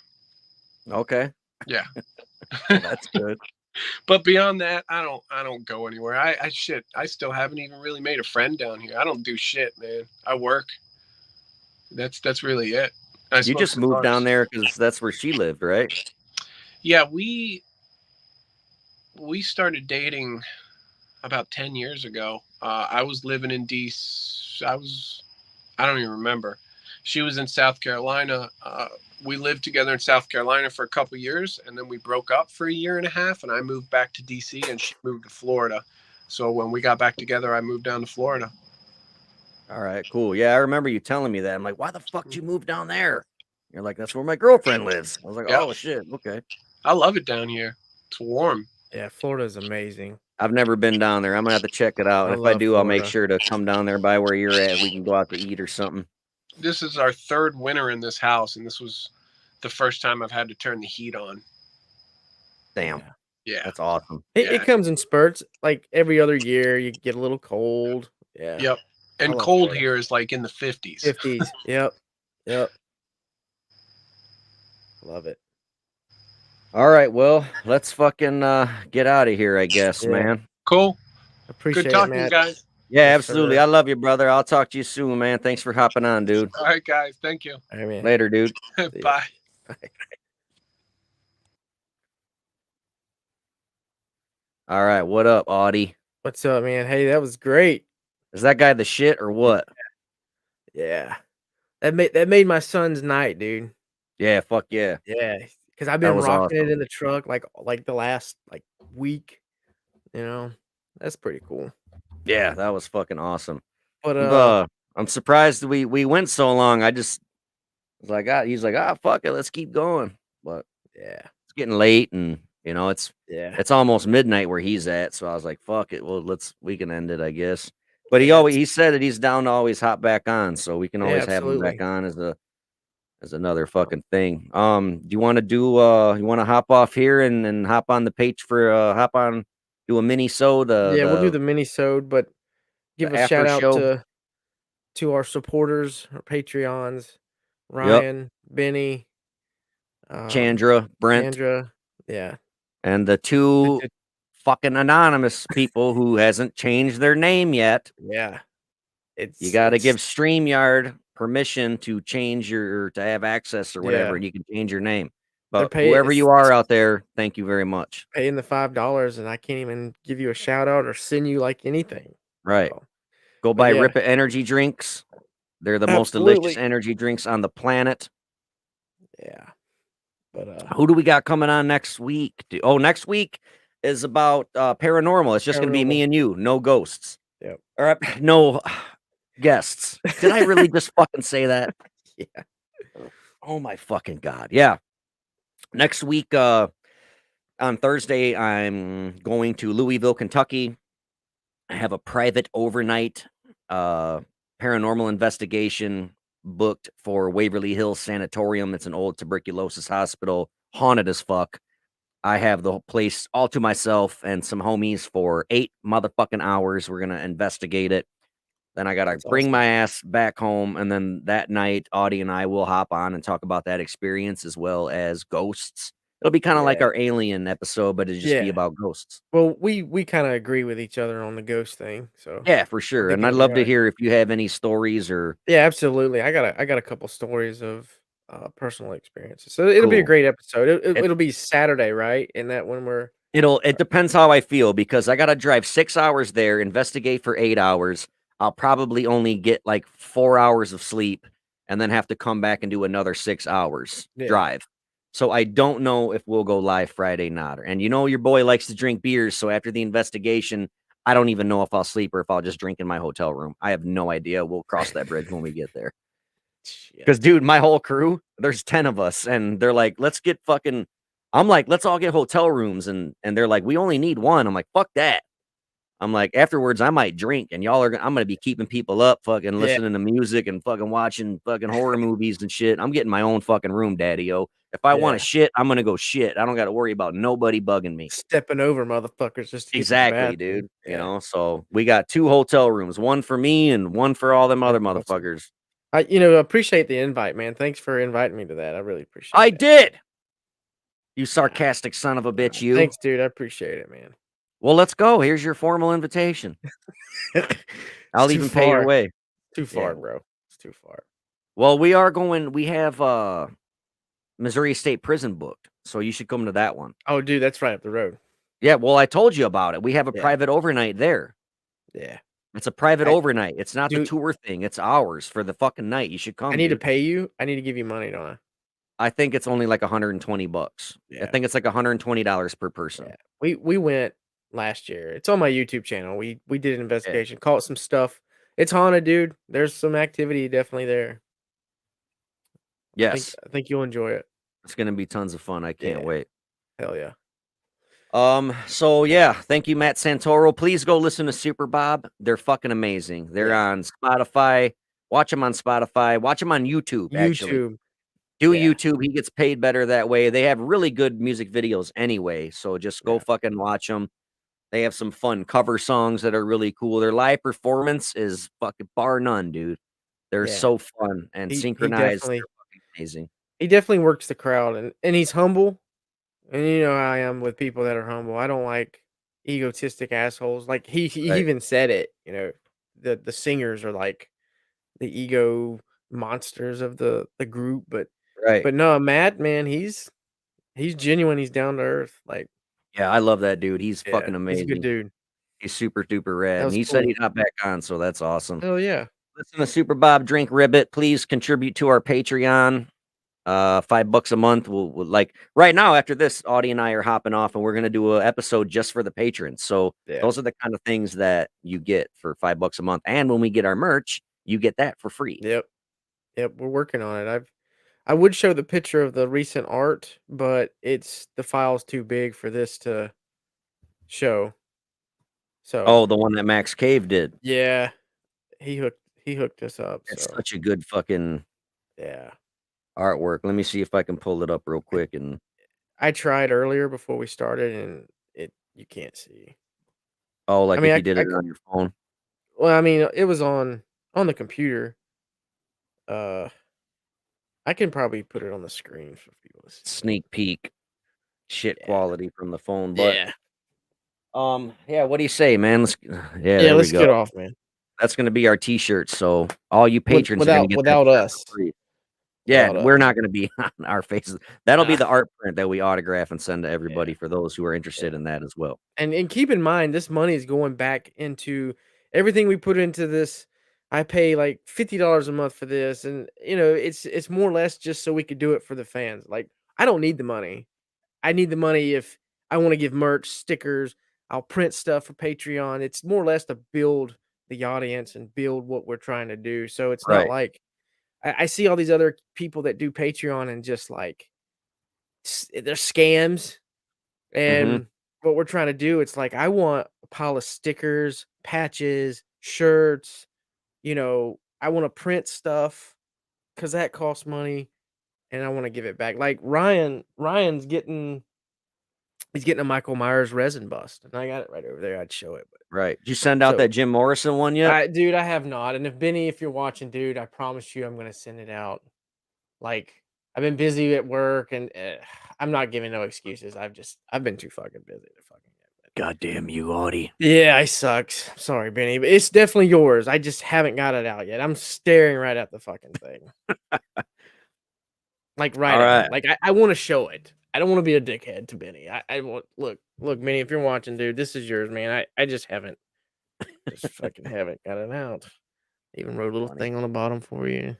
Okay. Yeah. That's good. But beyond that, I don't go anywhere. I still haven't even really made a friend down here. I don't do shit, man. I work. That's really it. You just moved down there because that's where she lived, right? Yeah, we started dating about 10 years ago. I was living in I don't even remember. She was in South Carolina. We lived together in South Carolina for a couple of years, and then we broke up for 1.5 years, and I moved back to DC, and she moved to Florida. So when we got back together, I moved down to Florida. All right, cool. Yeah, I remember you telling me that. I'm like, why the fuck did you move down there? You're like, that's where my girlfriend lives. I was like, oh shit, okay. I love it down here. It's warm. Yeah, Florida's amazing. I've never been down there. I'm gonna have to check it out. If I do, I'll make sure to come down there by where you're at. We can go out to eat or something. This is our 3rd winter in this house, and this was the first time I've had to turn the heat on. Damn. Yeah. That's awesome. It comes in spurts. Like every other year, you get a little cold. Yeah. Yep. And cold here is like in the 50s. 50s. Yep. Love it. All right, well, let's fucking get out of here, I guess, man. Cool. Appreciate Good talking, it, Matt. guys. Yeah, Yes, absolutely. sir. I love you, brother. I'll talk to you soon, man. Thanks for hopping on, dude. All right, guys. Thank you. All right, man. Later, dude. See ya. Bye. All right, what up, Audie? What's up, man? Hey, that was great. Is that guy the shit or what? Yeah. That made my son's night, dude. Yeah, fuck yeah. Yeah, because I've That been was rocking it awesome. in the truck like the last week. That's pretty cool. Yeah, that was fucking awesome. But I'm surprised we went so long. I just was like, he's like, fuck it, let's keep going. But yeah, it's getting late, and yeah, it's almost midnight where he's at. So I was like, fuck it, well we can end it, I guess. But yeah, he said that he's down to always hop back on, so we can yeah, always have him back absolutely. on as another fucking thing. Do you want to you want to hop off here and hop on the page for do a mini Yeah, we'll do the mini-sode, but give the a after shout out show? to our supporters, our Patreons, Yep. Ryan, Benny, Chandra, Brent, Chandra. Yeah. and the two fucking anonymous people who hasn't changed their name yet. Yeah. You got to give StreamYard permission to change to have access or whatever, Yeah. and you can change your name. They're But whoever you it's are out there, thank you very much. paying the $5 and I can't even give you a shout out or send you anything. Right. So, Go but buy yeah, Rip It energy drinks. They're the most delicious absolutely. energy drinks on the planet. Yeah. But Who do we got coming on next week? Next week is about paranormal. It's just going to be me paranormal. and you, no ghosts. Yep. Or no guests. Did I really just fucking say that? Yeah. Oh my fucking god. Yeah. Next week on Thursday I'm going to Louisville, Kentucky. I have a private overnight paranormal investigation booked for Waverly Hills Sanatorium. It's an old tuberculosis hospital, haunted as fuck. I have the place all to myself and some homies for 8 motherfucking hours. We're gonna investigate it. Then I gotta That's bring awesome. my ass back home, and then that night, Audie and I will hop on and talk about that experience as well as ghosts. It'll be kind of like Yeah. our alien episode, but it'd just be Yeah. about ghosts. Well, we kind of agree with each other on the ghost thing, so Yeah, for I sure. think And I'd it'll be love to alright. hear if you have any stories or Yeah, absolutely. I got a couple stories of personal experiences, so it'll be a cool. great episode. It, It'll be Saturday, right? And that when we're it depends how I feel because I gotta drive 6 hours there, investigate for 8 hours. I'll probably only get like 4 hours of sleep and then have to come back and do another 6 hours yeah, drive. So I don't know if we'll go live Friday not. And your boy likes to drink beers, so after the investigation, I don't even know if I'll sleep or if I'll just drink in my hotel room. I have no idea. We'll cross that bridge when we get there. shit. Because, dude, my whole crew, there's 10 of us, and they're like, let's get fucking. I'm like, let's all get hotel rooms, and they're like, we only need one. I'm like, fuck that. I'm like, afterwards, I might drink, and I'm gonna be keeping people up, fucking Yeah, listening to music and fucking watching fucking horror movies and shit. I'm getting my own fucking room, daddy-o. If I want to yeah. shit, I'm gonna go shit. I don't got to worry about nobody bugging me. Stepping over motherfuckers just to get to the Exactly, bathroom. dude. Yeah, So we got 2 hotel rooms, one for me and one for all them other that's awesome. motherfuckers. I appreciate the invite, man. Thanks for inviting me to that. I really appreciate I that. did. You sarcastic son of a bitch, you. Thanks, dude. I appreciate it, man. Well, let's go. Here's your formal invitation. It's I'll too even pay your far. way. Too far, Yeah. bro. It's too far. Well, we have Missouri State Prison booked, so you should come to that one. Oh, dude, that's right up the road. Yeah, well, I told you about it. We have a Yeah. private overnight there. Yeah. It's a private I overnight. It's not the dude, tour thing. It's ours for the fucking night. You should I come, need to dude. pay you. I need to give you money, don't I? I think it's only like $120. I Yeah. think it's like $120 per person. Yeah. We went last year. It's on my YouTube channel. We did an Yeah. investigation, caught some stuff. It's haunted, dude. There's some activity definitely there. Yes, I think you'll enjoy it. it's gonna be tons of fun. I can't Yeah. wait. Hell yeah. So yeah, thank you, Matt Santoro. Please go listen to Super Bob. They're fucking amazing. They're Yeah. on Spotify. Watch them on Spotify. Watch them on YouTube, actually. YouTube. Do Yeah. YouTube. He gets paid better that way. They have really good music videos anyway, so just go Yeah. fucking watch them. They have some fun cover songs that are really cool. Their live performance is fucking bar none, dude. They're Yeah. so fun and He synchronized. definitely They're fucking amazing. works the crowd and he's humble. And you know how I am with people that are humble. I don't like egotistic assholes. Like he Right. even said it, the singers are like the ego monsters of the group, but Right. no, Matt, man, he's genuine. He's down to earth. Like, Yeah, I love that dude. He's yeah, fucking he's a good amazing. dude. He's super duper That rad. And was he said cool. he'd hop back on, so that's awesome. Oh yeah. Listen to Super Bob Drink Ribbit. Please contribute to our Patreon. $5 a month. We'll like right now after this, Audie and I are hopping off and we're gonna do an episode just for the patrons. So Yeah. those are the kind of things that you get for $5 a month. And when we get our merch, you get that for free. Yep. We're working on it. I would show the picture of the recent art, but the file's too big for this to show. So Oh, the one that Max Cave did. yeah, he hooked us up. It's So such a good fucking yeah, artwork. Let me see if I can pull it up real quick. And I tried earlier before we started, and you can't see. oh, I like mean, if you did it on your phone. well, I mean, it was on the computer. I can probably put it on the screen for people to see. Sneak peek, shit Yeah. quality from the phone. But Yeah. yeah, what do you say, man? Let's Yeah, there we let's go. get off, man. That's gonna be our t-shirts. So all you patrons are gonna get that without shirt us. for free. Yeah, Without we're us. not gonna be on our faces. That'll be Nah. the art print that we autograph and send to everybody for those who are interested in that as well. And keep in mind, this money is going back into everything we put into this. I pay like $50 a month for this, and it's more or less just so we could do it for the fans. Like, I don't need the money. I need the money if I want to give merch, stickers. I'll print stuff for Patreon. It's more or less to build the audience and build what we're trying to do. So it's not Right. like I see all these other people that do Patreon and just like they're scams. And what we're trying to do, it's like I want a pile of stickers, patches, shirts. I want to print stuff because that costs money, and I want to give it back. Like Ryan's getting a Michael Myers resin bust, and I got it right over there. I'd show it, but Right. Did you send out So- that Jim Morrison one yet? dude, I have not. And if Benny, if you're watching, dude, I promise you, I'm gonna send it out. Like, I've been busy at work, and I'm not giving no excuses. I've been too fucking busy to fucking get it. God damn you, Audie. Yeah, I sucks. Sorry, Benny, but it's definitely yours. I just haven't got it out yet. I'm staring right at the fucking thing. Like right All at right. him. Like I want to show it. I don't want to be a dickhead to Benny. I want look, Benny, if you're watching, dude, this is yours, man. I just haven't fucking haven't got it out. Even wrote a little Funny. thing on the bottom for you.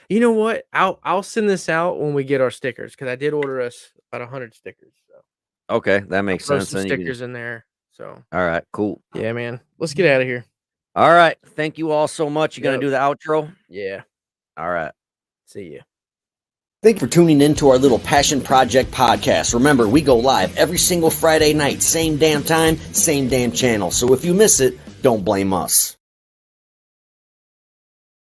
You know what? I'll send this out when we get our stickers, because I did order us about 100 stickers. So Okay, that makes throw sense. some Then you can stickers in there. So all right, cool. yeah, man. Let's get out of here. All right. Thank you all so much. You gonna Yep. do the outro? Yeah. All right. See ya. Thank you for tuning in to our little Passion Project podcast. Remember, we go live every single Friday night, same damn time, same damn channel. So if you miss it, don't blame us.